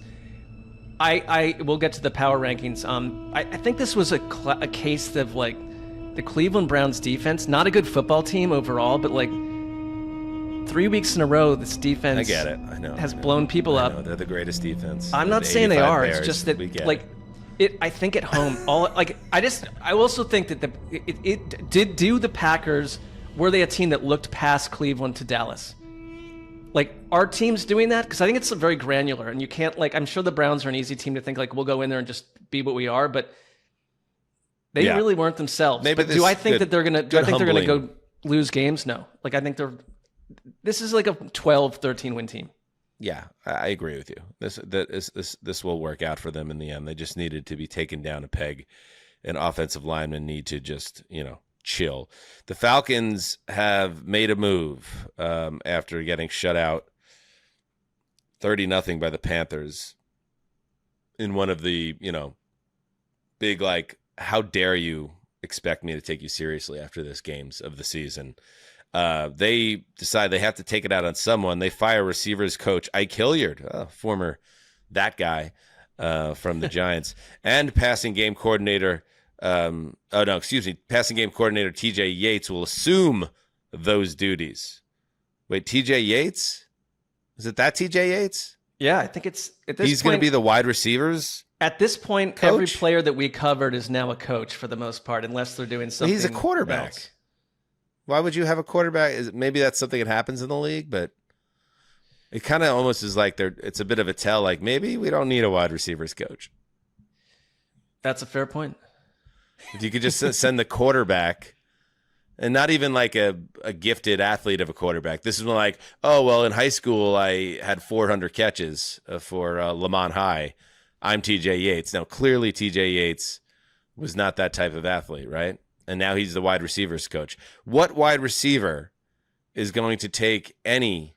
I will get to the power rankings. I think this was a case of, like, the Cleveland Browns defense, not a good football team overall, but like 3 3 weeks in a row, this defense I get it. I know. has blown people I up. know. They're the greatest defense. I'm The not saying they 85 are. Bears, It's just that, we get like, I think at home, I also think that it did do the Packers. Were they a team that looked past Cleveland to Dallas? Like, are teams doing that? Because I think it's very granular, and you can't, like, I'm sure the Browns are an easy team to think, like, we'll go in there and just be what we are, but they really weren't themselves. Maybe but do I think that they're gonna? Do I think they're gonna humbling. go lose games? No. Like, I think this is like a 12, 13 win team. Yeah, I agree with you. This will work out for them in the end. They just needed to be taken down a peg, and offensive linemen need to just, chill. The Falcons have made a move after getting shut out 30-0 by the Panthers in one of the, big, like, how dare you expect me to take you seriously after this games of the season. They decide they have to take it out on someone. They fire receivers coach Ike Hilliard, former that guy from the Giants, and passing game coordinator. Passing game coordinator TJ Yates will assume those duties. Wait, TJ Yates? Is it that TJ Yates? Yeah, I think it's at this He's going to be the wide receivers. At this point, coach? Every player that we covered is now a coach for the most part, unless they're doing something. He's a quarterback. else. Why would you have a quarterback? Maybe that's something that happens in the league, but it kind of almost is like it's a bit of a tell. Like, maybe we don't need a wide receivers coach. That's a fair point. If you could just send the quarterback, and not even like a gifted athlete of a quarterback. This is when, like, oh, well, in high school, I had 400 catches for Lamont High. I'm TJ Yates. Now, clearly TJ Yates was not that type of athlete, right? And now he's the wide receivers coach. What wide receiver is going to take any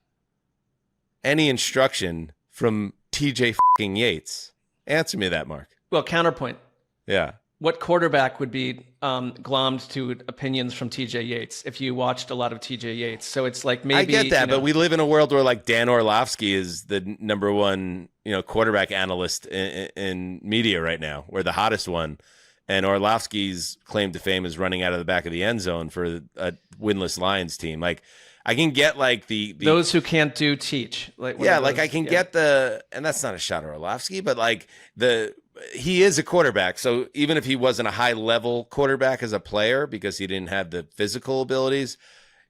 instruction from TJ fucking Yates? Answer me that, Mark. Well, counterpoint. Yeah. What quarterback would be glommed to opinions from TJ Yates if you watched a lot of TJ Yates? So it's like maybe I get that, but we live in a world where, like, Dan Orlovsky is the number one, quarterback analyst in media right now. We're the hottest one, and Orlovsky's claim to fame is running out of the back of the end zone for a winless Lions team. Like, I can get, like, the those who can't do teach. Like, yeah, like I can get and that's not a shot at Orlovsky, but like he is a quarterback. So even if he wasn't a high level quarterback as a player because he didn't have the physical abilities,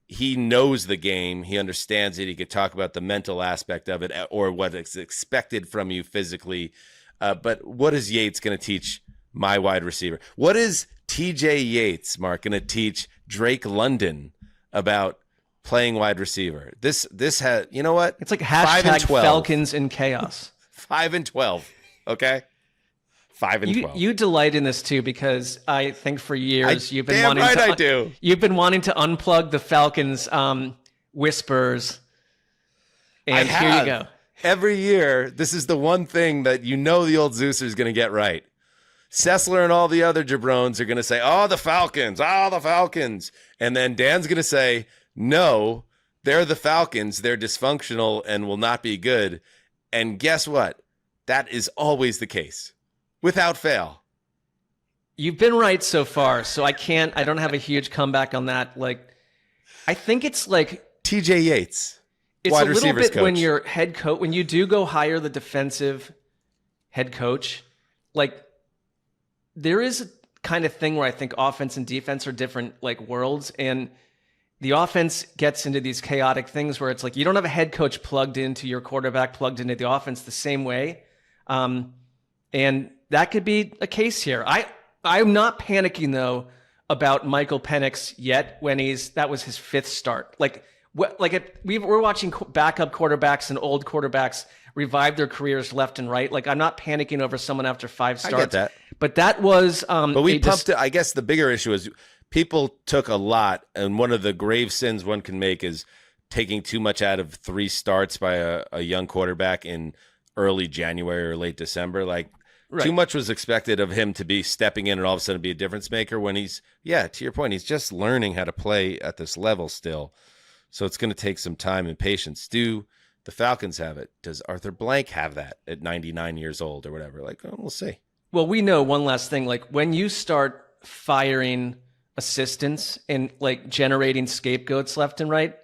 he knows the game. He understands it. He could talk about the mental aspect of it or what is expected from you physically. But what is Yates going to teach my wide receiver? What is TJ Yates, Mark, going to teach Drake London about playing wide receiver? This has, you know what? It's like hashtag Falcons in chaos. 5-12. Okay. 5-12. You delight in this too, because I think for years you've been damn wanting right to. I do. You've been wanting to unplug the Falcons whispers, and here you go. Every year, this is the one thing that the old Zeus is going to get right. Sessler and all the other jabrones are going to say, "Oh, the Falcons! Oh, the Falcons!" And then Dan's going to say, "No, they're the Falcons. They're dysfunctional and will not be good." And guess what? That is always the case, without fail. You've been right so far, so I don't have a huge comeback on that. Like, I think it's like TJ Yates. It's wide a little receivers bit coach. when you're head coach, when you do go hire the defensive head coach, like, there is a kind of thing where I think offense and defense are different, like, worlds, and the offense gets into these chaotic things where it's like you don't have a head coach plugged into your quarterback, plugged into the offense the same way. And that could be a case here. I'm not panicking, though, about Michael Penix yet when that was his fifth start. We're watching backup quarterbacks and old quarterbacks revive their careers left and right. Like, I'm not panicking over someone after 5 starts. I get that. But that was... but we pumped it. I guess the bigger issue is people took a lot, and one of the grave sins one can make is taking too much out of 3 starts by a young quarterback in early January or late December. Like, right. Too much was expected of him to be stepping in and all of a sudden be a difference maker when he's, to your point, he's just learning how to play at this level still. So it's going to take some time and patience. Do the Falcons have it? Does Arthur Blank have that at 99 years old or whatever? Like, we'll see. Well, we know one last thing. Like, when you start firing assistants and, like, generating scapegoats left and right,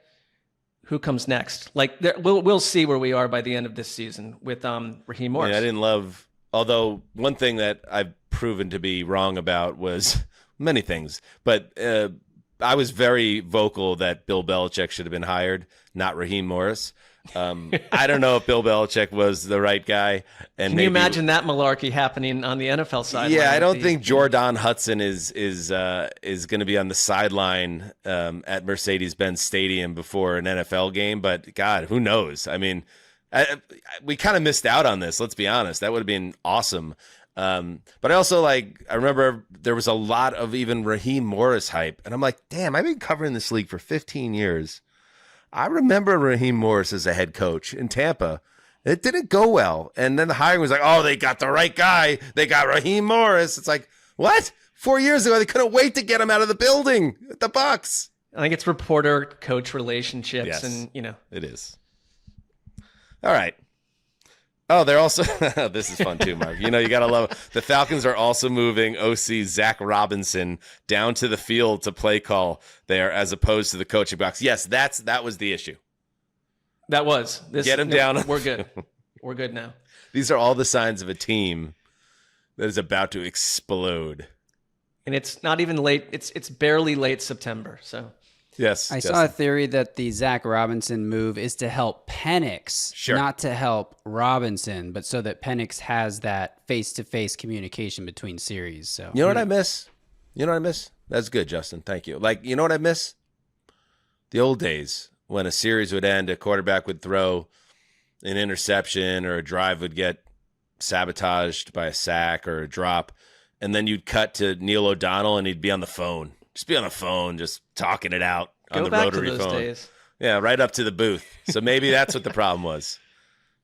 who comes next. Like we'll see where we are by the end of this season with Raheem Morris. Yeah, I didn't love. Although one thing that I've proven to be wrong about was many things, but I was very vocal that Bill Belichick should have been hired, not Raheem Morris. I don't know if Bill Belichick was the right guy. And Can you imagine that malarkey happening on the NFL side? Yeah, I don't think Jordan Hudson is going to be on the sideline at Mercedes-Benz Stadium before an NFL game. But God, who knows? I mean, we kind of missed out on this. Let's be honest. That would have been awesome. But I also I remember there was a lot of even Raheem Morris hype, and I'm like, damn, I've been covering this league for 15 years. I remember Raheem Morris as a head coach in Tampa. It didn't go well. And then the hiring was like, oh, they got the right guy. They got Raheem Morris. It's like, what? 4 years ago, they couldn't wait to get him out of the building at the Bucs. I think it's reporter-coach relationships. Yes, and it is. All right. Oh, they're also – this is fun too, Mark. You got to love it. The Falcons are also moving OC Zach Robinson down to the field to play call there as opposed to the coaching box. Yes, that was the issue. That was. Get him down. We're good. We're good now. These are all the signs of a team that is about to explode. And it's not even late. It's barely late September, so – Yes. I saw a theory that the Zach Robinson move is to help Penix, not to help Robinson, but so that Penix has that face-to-face communication between series. So you know what I miss? That's good, Justin. Thank you. You know what I miss? The old days when a series would end, a quarterback would throw an interception or a drive would get sabotaged by a sack or a drop, and then you'd cut to Neil O'Donnell and he'd be on the phone. Just be on the phone, just talking it out on the rotary phone. Days. Yeah, right up to the booth. So maybe that's what the problem was.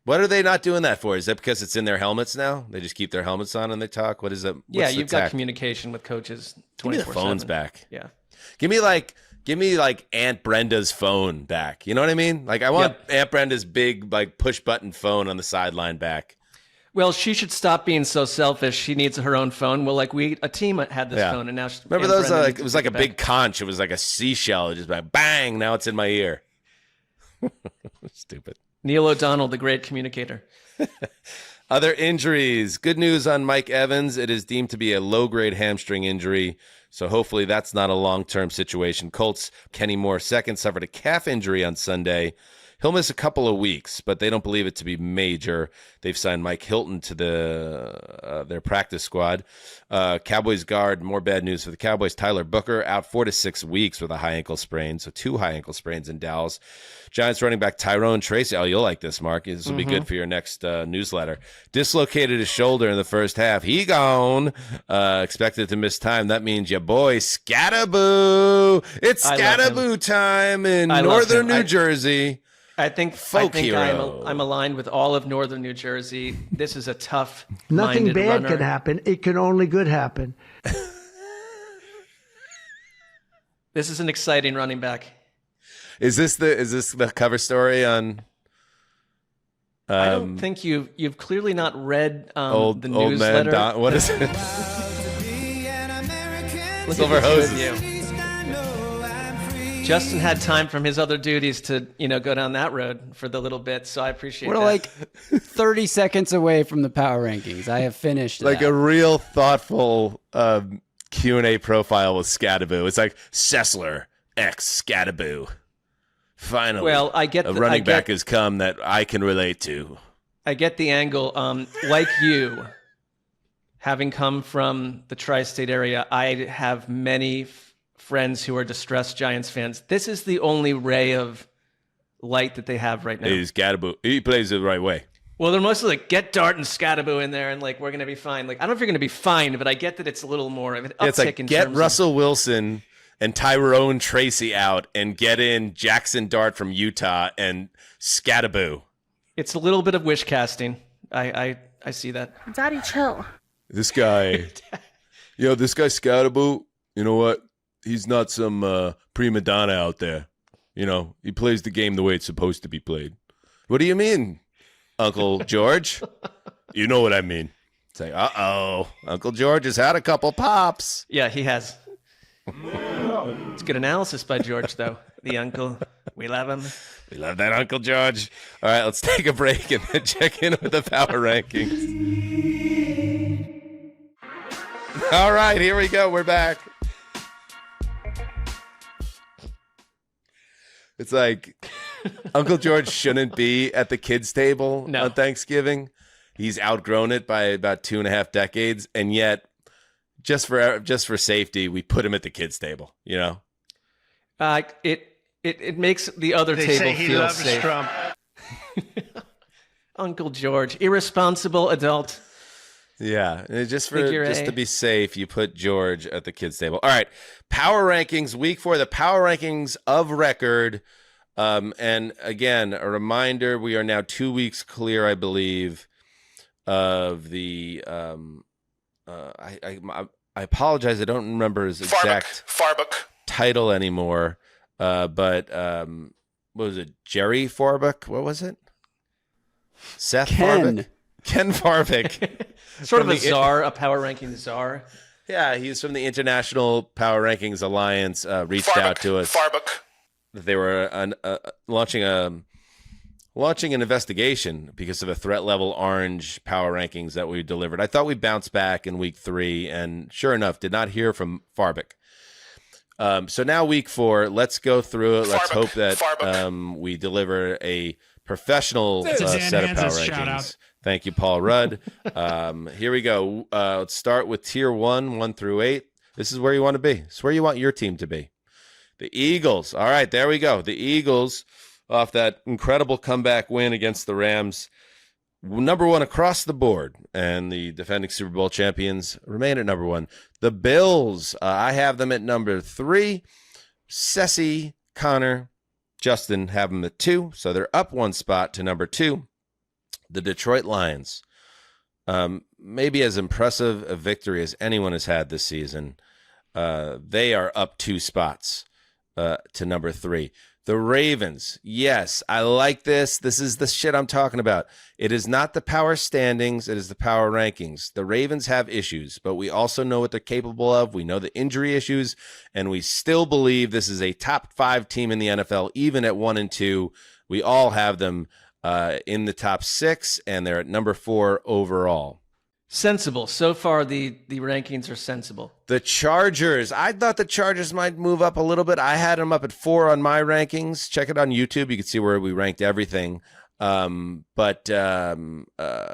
What are they not doing that for? Is that because it's in their helmets now? They just keep their helmets on and they talk? What is it? Yeah, you've got communication with coaches 24/7. Give me the phones back. Yeah. Give me Aunt Brenda's phone back. You know what I mean? I want Aunt Brenda's big push button phone on the sideline back. Well, she should stop being so selfish. She needs her own phone. Well, a team had this phone, and now remember those? It was like a big conch. It was like a seashell. It just bang. Now it's in my ear. Stupid. Neil O'Donnell, the great communicator. Other injuries. Good news on Mike Evans. It is deemed to be a low-grade hamstring injury, so hopefully that's not a long-term situation. Colts Kenny Moore II suffered a calf injury on Sunday. He'll miss a couple of weeks, but they don't believe it to be major. They've signed Mike Hilton to their practice squad. Cowboys guard, more bad news for the Cowboys. Tyler Booker out 4 to 6 weeks with a high ankle sprain, so 2 high ankle sprains in Dallas. Giants running back Tyrone Tracy. Oh, you'll like this, Mark. This will be good for your next newsletter. Dislocated his shoulder in the first half. He gone. Expected to miss time. That means your boy Scatterboo. It's Scatterboo time in northern New Jersey. I think I'm aligned with all of northern New Jersey. This is a tough. Nothing bad runner. could happen. It can only good happen. This is an exciting running back. Is this the cover story on? I don't think you've clearly not read the newsletter. Old man what is it? Silver hoses. Justin had time from his other duties to, go down that road for the little bit, so I appreciate that. We're 30 seconds away from the power rankings. I have finished a real thoughtful Q&A profile with Scatterboo. It's like Sessler X Scatterboo. Finally, I get a running back has come that I can relate to. I get the angle. Like you, having come from the tri-state area, I have many friends who are distressed Giants fans. This is the only ray of light that they have right now. He's Scatterboo. He plays it the right way. Well, they're mostly like, get Dart and Scatterboo in there, and we're going to be fine. I don't know if you're going to be fine, but I get that it's a little more of an uptick it's like, in get terms Russell Wilson and Tyrone Tracy out and get in Jaxson Dart from Utah and Scatterboo. It's a little bit of wish casting. I see that. Daddy, chill. This guy, this guy Scatterboo, you know what? He's not some prima donna out there. He plays the game the way it's supposed to be played. What do you mean, Uncle George? You know what I mean. It's like, uh-oh, Uncle George has had a couple pops. Yeah, he has. It's good analysis by George, though. The uncle. We love him. We love that Uncle George. All right, let's take a break and then check in with the power rankings. All right, here we go. We're back. It's like Uncle George shouldn't be at the kids' table on Thanksgiving. He's outgrown it by about 2.5 decades, and yet just for safety, we put him at the kids' table. You know, it makes the other They table say he feel loves safe. Trump. Uncle George, irresponsible adult. Yeah, and just Figure A. to be safe, you put George at the kids' table. All right, power rankings, week 4, the power rankings of record. And again, a reminder: we are now 2 weeks clear, I believe, of the. I apologize, I don't remember his exact title anymore. But what was it? Jerry Farbuck? What was it? Seth Farbuck? Ken Farvick. Sort of a czar, a power ranking czar. Yeah, he's from the International Power Rankings Alliance. Reached out to us. That they were launching an investigation because of the threat level orange power rankings that we delivered. I thought we bounced back in week 3, and sure enough, did not hear from Farvick. So now week 4, let's go through it. Let's hope that we deliver a professional set of power rankings. Thank you, Paul Rudd. Here we go. Let's start with tier 1 through 8. This is where you want to be. It's where you want your team to be. The Eagles. All right, there we go. The Eagles, off that incredible comeback win against the Rams, number 1 across the board, and the defending Super Bowl champions remain at number 1. The Bills, I have them at number 3. Ceci, Connor, Justin have them at 2, so they're up 1 spot to number 2. The Detroit Lions, maybe as impressive a victory as anyone has had this season. They are up 2 spots to number 3. The Ravens, yes, I like this. This is the shit I'm talking about. It is not the power standings. It is the power rankings. The Ravens have issues, but we also know what they're capable of. We know the injury issues, and we still believe this is a top 5 team in the NFL, even at 1 and 2. We all have them in the top 6, and they're at number 4 overall. Sensible. So far, the rankings are sensible. The Chargers. I thought the Chargers might move up a little bit. I had them up at 4 on my rankings. Check it on YouTube. You can see where we ranked everything. But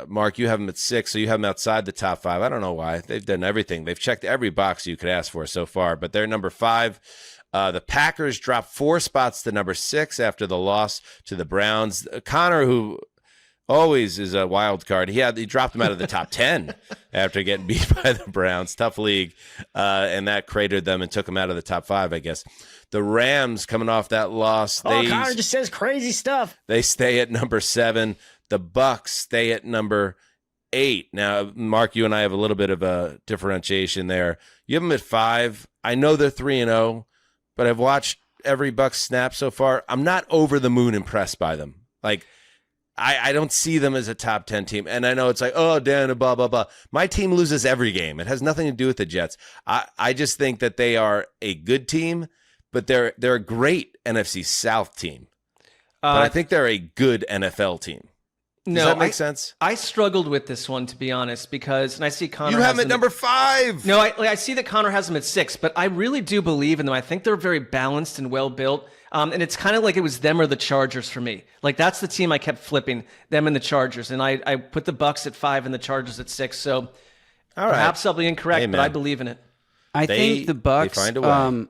Mark, you have them at 6, so you have them outside the top 5. I don't know why. They've done everything. They've checked every box you could ask for so far, but they're number 5. The Packers dropped 4 spots to number 6 after the loss to the Browns. Connor, who always is a wild card, he dropped them out of the top 10 after getting beat by the Browns. Tough league, and that cratered them and took them out of the top 5, I guess. The Rams, coming off that loss, Connor just says crazy stuff. They stay at number 7. The Bucks stay at number 8. Now, Mark, you and I have a little bit of a differentiation there. You have them at 5. I know they're 3-0, but I've watched every Bucks snap so far. I'm not over the moon impressed by them. Like, I don't see them as a top 10 team. And I know it's like, oh, Dan, blah, blah, blah. My team loses every game. It has nothing to do with the Jets. I just think that they are a good team, but they're a great NFC South team. But I think they're a good NFL team. Does that make sense? I struggled with this one, to be honest, because, and I see Connor. You have them at number 5. No, I see that Connor has them at 6, but I really do believe in them. I think they're very balanced and well built. And it's kind of like it was them or the Chargers for me. Like, that's the team I kept flipping, them and the Chargers. And I put the Bucks at 5 and the Chargers at 6. So perhaps I'll be incorrect, but I believe in it. I think the Bucks find a way.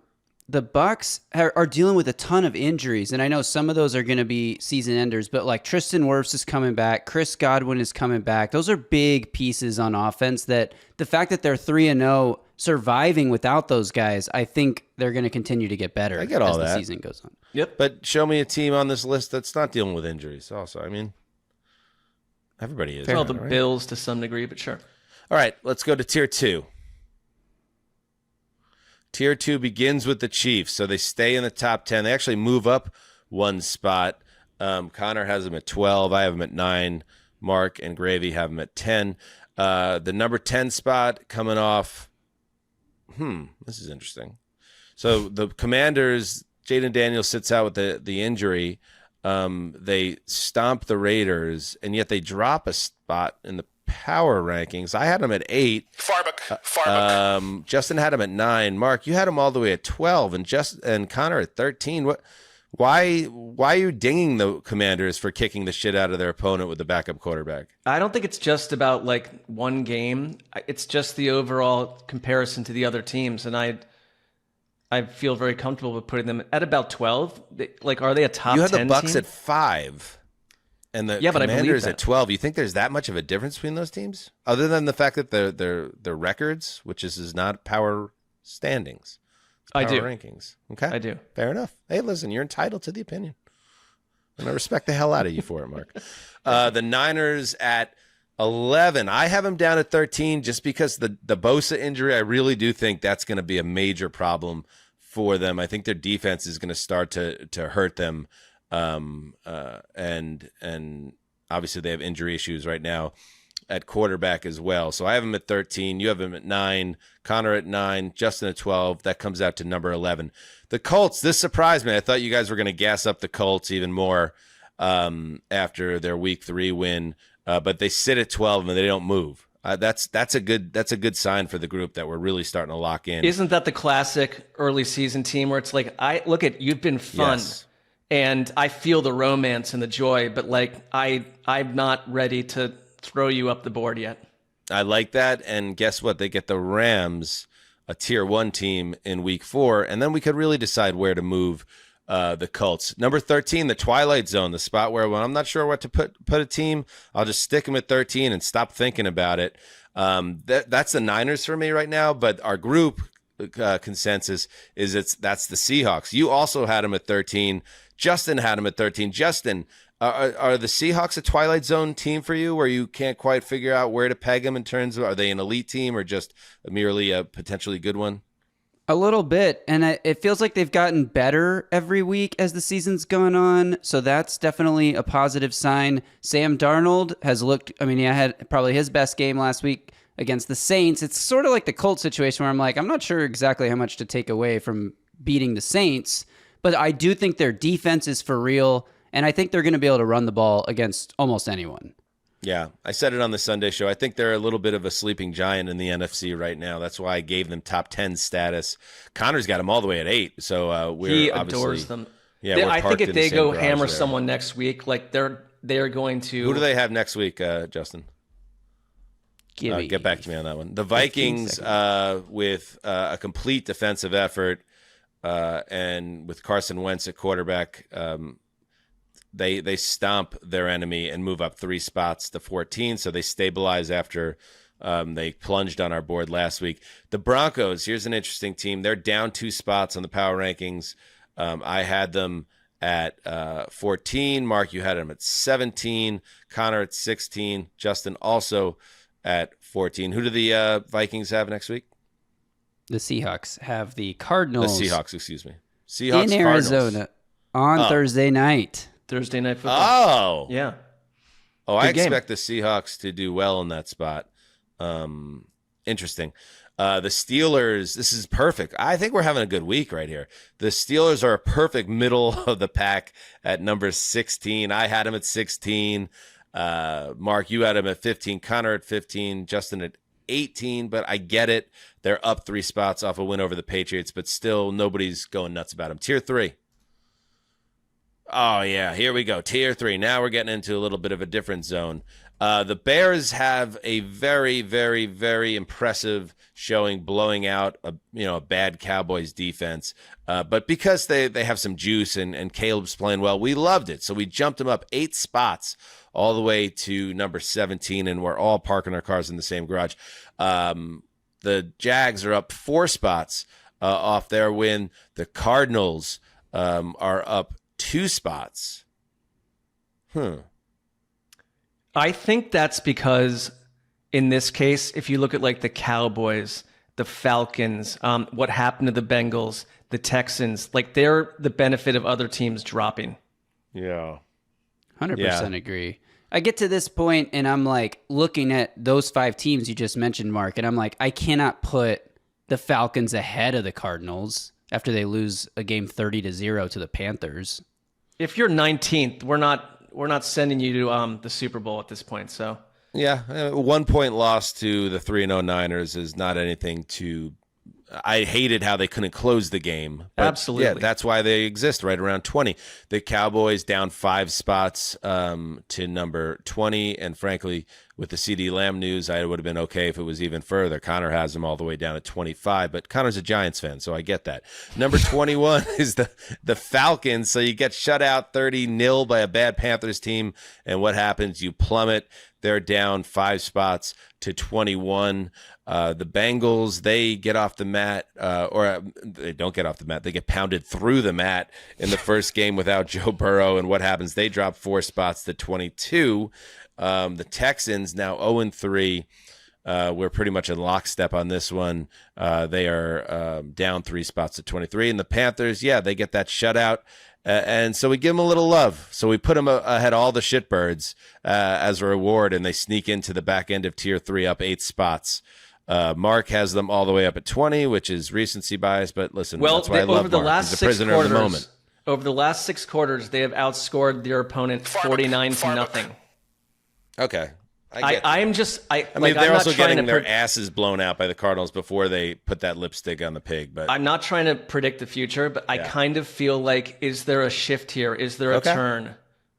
The Bucks are dealing with a ton of injuries, and I know some of those are going to be season enders, but like Tristan Wirfs is coming back, Chris Godwin is coming back. Those are big pieces on offense that the fact that they're 3-0 surviving without those guys, I think they're going to continue to get better I get all as the that. season goes on. Yep. But show me a team on this list that's not dealing with injuries also. I mean, everybody is. Well, the Bills to some degree, but sure. All right, let's go to tier 2. Tier 2 begins with the Chiefs, so they stay in the top 10. They actually move up 1 spot. Connor has them at 12. I have them at 9. Mark and Gravy have them at 10. The number 10 spot coming off. This is interesting. So the Commanders Jaden Daniels sits out with the injury. They stomp the Raiders, and yet they drop a spot in the power rankings. I had them at 8. Farbuck. Justin had him at 9. Mark, you had him all the way at 12, and Connor at 13. What? Why are you dinging the Commanders for kicking the shit out of their opponent with the backup quarterback? I don't think it's just about like one game. It's just the overall comparison to the other teams, and I feel very comfortable with putting them at about 12. Like, are they a top 10 You had the Bucs team? at 5, and the but I believe Commanders that. at 12. You think there's that much of a difference between those teams, other than the fact that their records, which is not power standings? I Power do. rankings. Okay. I do. Fair enough. Hey, listen, you're entitled to the opinion. And I respect the hell out of you for it, Mark. The Niners at 11. I have them down at 13 just because the Bosa injury, I really do think that's going to be a major problem for them. I think their defense is going to start to hurt them. And obviously they have injury issues right now at quarterback as well. So I have him at 13. You have him at 9. Connor at 9. Justin at 12. That comes out to number 11. The Colts, this surprised me. I thought you guys were going to gas up the Colts even more after their Week 3 win, but they sit at 12 and they don't move. That's a good sign for the group that we're really starting to lock in. Isn't that the classic early season team where it's like, you've been fun, Yes. and I feel the romance and the joy, but like I'm not ready to throw you up the board yet. I like that, and guess what? They get the Rams, a Tier 1 team, in Week 4, and then we could really decide where to move the Colts. Number 13, the Twilight Zone, the spot where when I'm not sure what to put a team, I'll just stick them at 13 and stop thinking about it. That's the Niners for me right now, but our group consensus is that's the Seahawks. You also had them at 13. Justin had them at 13. Justin, are the Seahawks a Twilight Zone team for you where you can't quite figure out where to peg them in terms of, are they an elite team or just merely a potentially good one? A little bit, and it feels like they've gotten better every week as the season's gone on, so that's definitely a positive sign. Sam Darnold has looked, he had probably his best game last week against the Saints. It's sort of like the Colts situation where I'm like, I'm not sure exactly how much to take away from beating the Saints, but I do think their defense is for real, and I think they're going to be able to run the ball against almost anyone. Yeah, I said it on the Sunday show. I think they're a little bit of a sleeping giant in the NFC right now. That's why I gave them top 10 status. Connor's got them all the way at 8, so he adores them. Yeah, I think if they go hammer someone next week, like they're going to. Who do they have next week, Justin? Get back to me on that one. The Vikings with a complete defensive effort and with Carson Wentz at quarterback. They stomp their enemy and move up 3 spots to 14, so they stabilize after they plunged on our board last week. The Broncos, here's an interesting team. They're down 2 spots on the power rankings. I had them at 14. Mark, you had them at 17. Connor at 16. Justin also at 14. Who do the Vikings have next week? The Seahawks have the Cardinals. The Seahawks, excuse me. Seahawks, in Arizona on Thursday night. Thursday night football. Oh. Yeah. Oh, I Good game. expect the Seahawks to do well in that spot. Interesting. The Steelers, this is perfect. I think we're having a good week right here. The Steelers are a perfect middle of the pack at number 16. I had them at 16. Mark, you had them at 15. Connor at 15. Justin at 18. But I get it. They're up 3 spots off a win over the Patriots, but still nobody's going nuts about them. Tier 3. Oh, yeah, here we go. Tier 3. Now we're getting into a little bit of a different zone. The Bears have a very, very, very impressive showing, blowing out a bad Cowboys defense. But because they have some juice and Caleb's playing well, we loved it. So we jumped them up 8 spots all the way to number 17, and we're all parking our cars in the same garage. The Jags are up 4 spots off their win. The Cardinals are up 2 spots. I think that's because in this case, if you look at like the Cowboys, the Falcons, what happened to the Bengals, the Texans, like they're the benefit of other teams dropping. Yeah. 100% agree. I get to this point and I'm like looking at those 5 teams you just mentioned, Mark, and I'm like, I cannot put the Falcons ahead of the Cardinals. after they lose a game 30-0 to the Panthers. If you're 19th, we're not sending you to the Super Bowl at this point. So yeah, 1 point loss to the 3-0 Niners is not anything to. I hated how they couldn't close the game. Absolutely. Yeah, that's why they exist right around 20. The Cowboys down 5 spots to number 20. And frankly, with the CeeDee Lamb news, I would have been okay if it was even further. Connor has them all the way down at 25, but Connor's a Giants fan, so I get that. Number 21 is the Falcons. So you get shut out 30-0 by a bad Panthers team. And what happens? You plummet. They're down 5 spots to 21. The Bengals, they get off the mat, or they don't get off the mat. They get pounded through the mat in the first game without Joe Burrow. And what happens? They drop 4 spots to 22. The Texans now 0-3. We're pretty much in lockstep on this one. They are down 3 spots to 23. And the Panthers, yeah, they get that shutout. And so we give them a little love. So we put them ahead of all the shitbirds as a reward, and they sneak into the back end of Tier 3 up 8 spots. Mark has them all the way up at 20, which is recency bias. But listen, that's why I love Mark. He's a prisoner of the moment. Over the last 6 quarters, they have outscored their opponent 49-0. Okay. I mean, they're also getting their asses blown out by the Cardinals before they put that lipstick on the pig. But I'm not trying to predict the future, but I kind of feel like, is there a shift here? Is there a turn?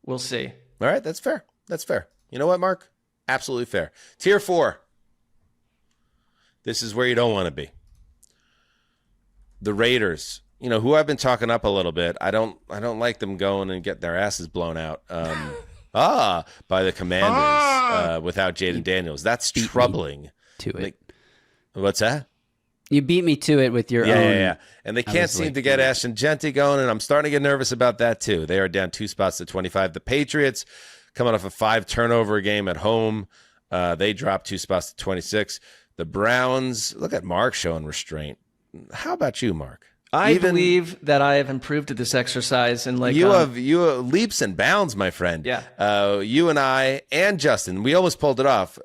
We'll see. All right, that's fair. That's fair. You know what, Mark? Absolutely fair. Tier 4. This is where you don't want to be. The Raiders, who I've been talking up a little bit. I don't like them going and get their asses blown out. By the Commanders without Jaden Daniels. That's troubling. To it. What's that? You beat me to it with your own. Yeah. And they can't seem to get Ashton Genty going, and I'm starting to get nervous about that too. They are down 2 spots to 25. The Patriots, coming off a 5-turnover game at home, they dropped 2 spots to 26. The Browns, look at Mark showing restraint. How about you, Mark? I believe that I have improved at this exercise, and you have leaps and bounds, my friend. Yeah. You and I and Justin, we almost pulled it off.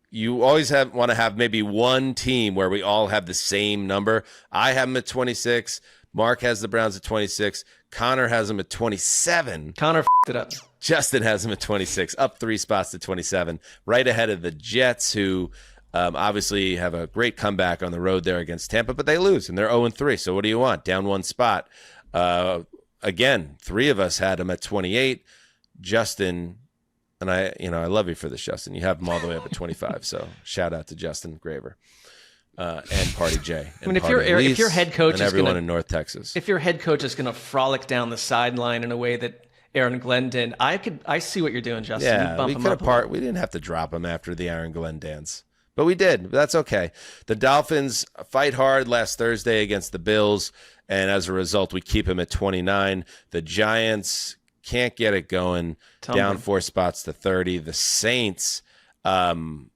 You always want to have maybe one team where we all have the same number. I have them at 26. Mark has the Browns at 26. Connor has them at 27. Connor f***ed it up. Justin has them at 26, up 3 spots to 27, right ahead of the Jets, who obviously have a great comeback on the road there against Tampa, but they lose, and they're 0-3. So what do you want? Down 1 spot. Again, 3 of us had them at 28. Justin, and I love you for this, Justin. You have them all the way up at 25. So shout out to Justin Graver and Party J. I mean, if your head coach and is everyone in North Texas, if your head coach is going to frolic down the sideline in a way that Aaron Glenn did, I see what you're doing, Justin. Yeah, we could have we didn't have to drop him after the Aaron Glenn dance. But we did. But that's okay. The Dolphins fight hard last Thursday against the Bills, and as a result, we keep him at 29. The Giants can't get it going, down 4 spots to 30. The Saints come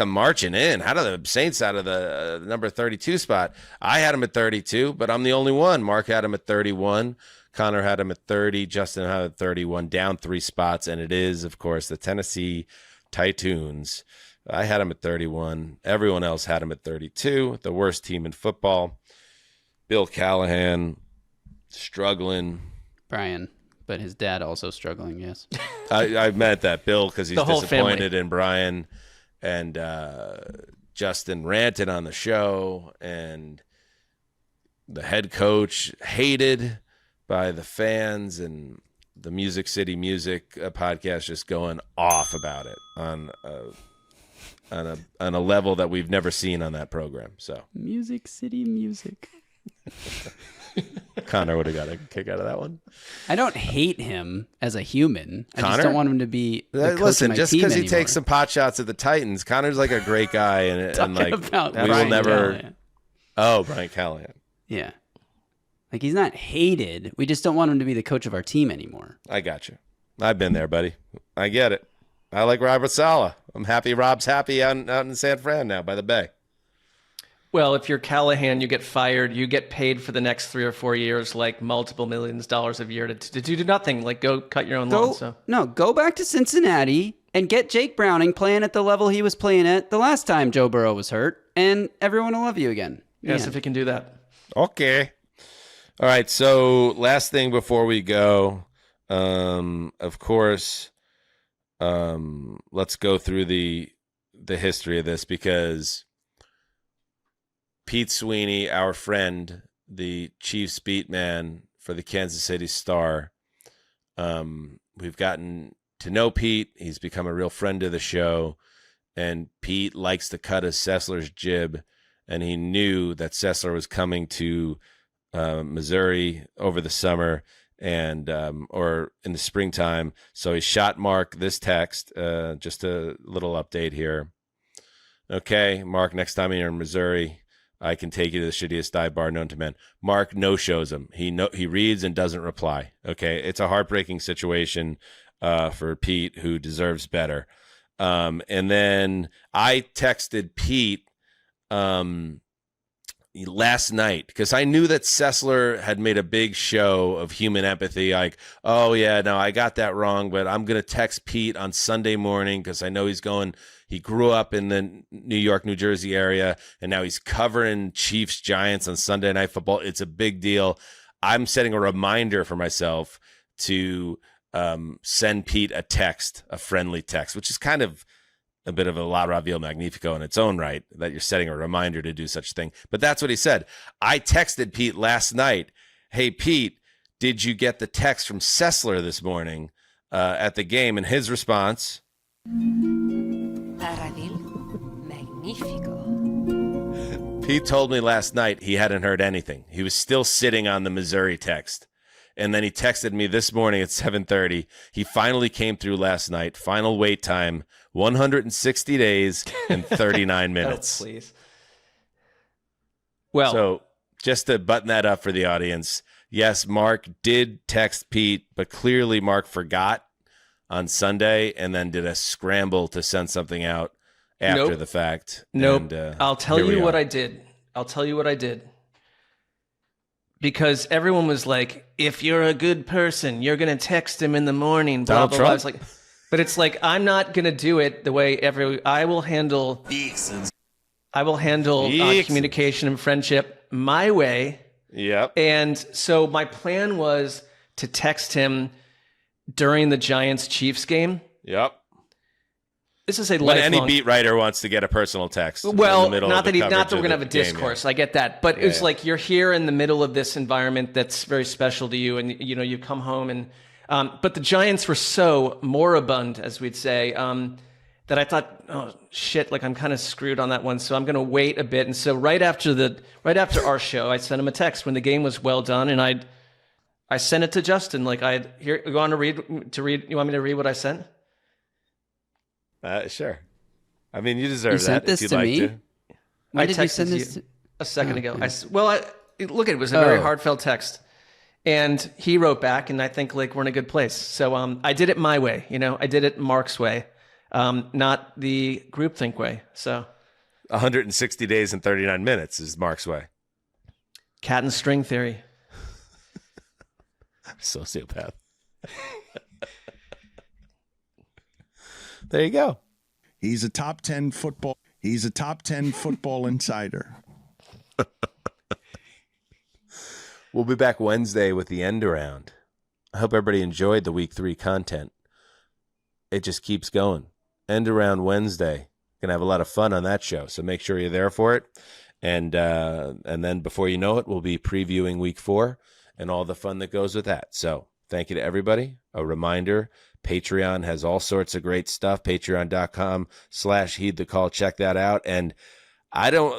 marching in. How do the Saints out of the number 32 spot? I had him at 32, but I'm the only one. Mark had him at 31. Connor had him at 30. Justin had him at 31, down 3 spots, and it is, of course, the Tennessee Titans. I had him at 31. Everyone else had him at 32. The worst team in football. Bill Callahan struggling. Brian, but his dad also struggling, yes. I meant that, Bill, because he's disappointed family. in Brian. And Justin ranted on the show. And the head coach hated by the fans. And the Music City Music podcast just going off about it on a level that we've never seen on that program. So Music City Music. Connor would have got a kick out of that one. I don't hate him as a human. I Connor? just don't want him to be the coach Listen, of my just team because he anymore. takes some pot shots at the Titans, Connor's like a great guy, and like about we will Brian never. Callahan. Oh, Brian Callahan. Yeah. Like, he's not hated. We just don't want him to be the coach of our team anymore. I got you. I've been there, buddy. I get it. I like Robert Saleh. I'm happy Rob's happy out in San Fran now by the Bay. Well, if you're Callahan, you get fired. You get paid for the next 3 or 4 years, like multiple millions of dollars a year to do nothing. Like, go cut your own lawn. So No, go back to Cincinnati and get Jake Browning playing at the level he was playing at the last time Joe Burrow was hurt, and everyone will love you again. Yes, if he can do that. Okay. All right. So last thing before we go, of course, let's go through the history of this, because Pete Sweeney, our friend, the Chiefs beat man for the Kansas City Star, we've gotten to know Pete. He's become a real friend of the show, and Pete likes to cut his Sessler's jib, and he knew that Sessler was coming to Missouri over the summer and or in the springtime. So he shot Mark this text, just a little update here. Okay, Mark, next time you're in Missouri, I can take you to the shittiest dive bar known to man. Mark no-shows him. He reads and doesn't reply. Okay, it's a heartbreaking situation for Pete, who deserves better. And then I texted Pete last night, because I knew that Sessler had made a big show of human empathy. Like, oh yeah, no, I got that wrong, but I'm going to text Pete on Sunday morning, because I know he grew up in the New York, New Jersey area, and now he's covering Chiefs Giants on Sunday Night Football. It's a big deal. I'm setting a reminder for myself to send Pete a text, a friendly text, which is kind of a bit of a La Raville Magnifico in its own right, that you're setting a reminder to do such a thing. But that's what he said. I texted Pete last night, hey, Pete, did you get the text from Sessler this morning at the game? And his response, La Raville Magnifico. Pete told me last night he hadn't heard anything. He was still sitting on the Missouri text. And then he texted me this morning at 7:30. He finally came through last night. Final wait time, 160 days and 39 minutes. Oh, please. Well, so just to button that up for the audience, yes, Mark did text Pete, but clearly Mark forgot on Sunday and then did a scramble to send something out after the fact. Nope. And, I'll tell you what I did. Because everyone was like, if you're a good person, you're going to text him in the morning, blah, Donald blah, Trump? blah. I was like, but it's like, I'm not going to do it the way I will handle communication and friendship my way. Yep. And so my plan was to text him during the Giants-Chiefs game. Yep. This is a when lifelong... any beat writer wants to get a personal text. Well, in the middle not of that the we're coverage going to have a of the game, discourse. I get that, but it's like you're here in the middle of this environment that's very special to you, and you come home and. But the Giants were so moribund, as we'd say, that I thought, oh shit, like I'm kind of screwed on that one. So I'm going to wait a bit. And so right after our show, I sent him a text when the game was well done, and I sent it to Justin. Like you want to read? You want me to read what I sent? Sure. I mean, you deserve you sent that this if you'd to like me? to. When I did texted you send this a second ago. Look, it was a Oh. very heartfelt text. And he wrote back, and I think like we're in a good place. So I did it my way, I did it Mark's way, not the groupthink way. So 160 days and 39 minutes is Mark's way. Cat and string theory. Sociopath. There you go. He's a top 10 football insider. We'll be back Wednesday with the end around. I hope everybody enjoyed the week 3 content. It just keeps going. End around Wednesday. Gonna have a lot of fun on that show, so make sure you're there for it. And then before you know it, we'll be previewing week 4 and all the fun that goes with that. So thank you to everybody. A reminder, Patreon has all sorts of great stuff. Patreon.com/heedthecall. Check that out. And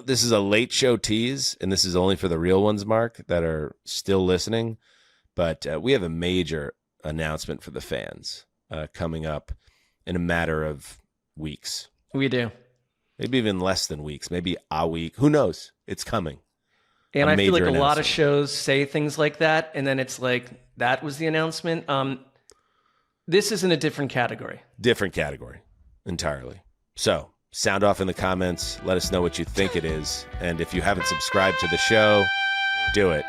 this is a late show tease, and this is only for the real ones, Mark, that are still listening. But we have a major announcement for the fans coming up in a matter of weeks. We do. Maybe even less than weeks, maybe a week. Who knows? It's coming. And I feel like a lot of shows say things like that, and then it's like, that was the announcement. This is in a different category. Different category entirely. So sound off in the comments. Let us know what you think it is. And if you haven't subscribed to the show, do it.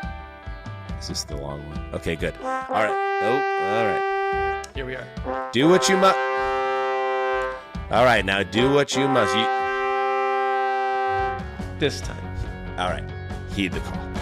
Is this the long one? Okay, good. All right. Oh, all right. Here we are. Do what you must. All right, now do what you must. This time. All right. Heed the call.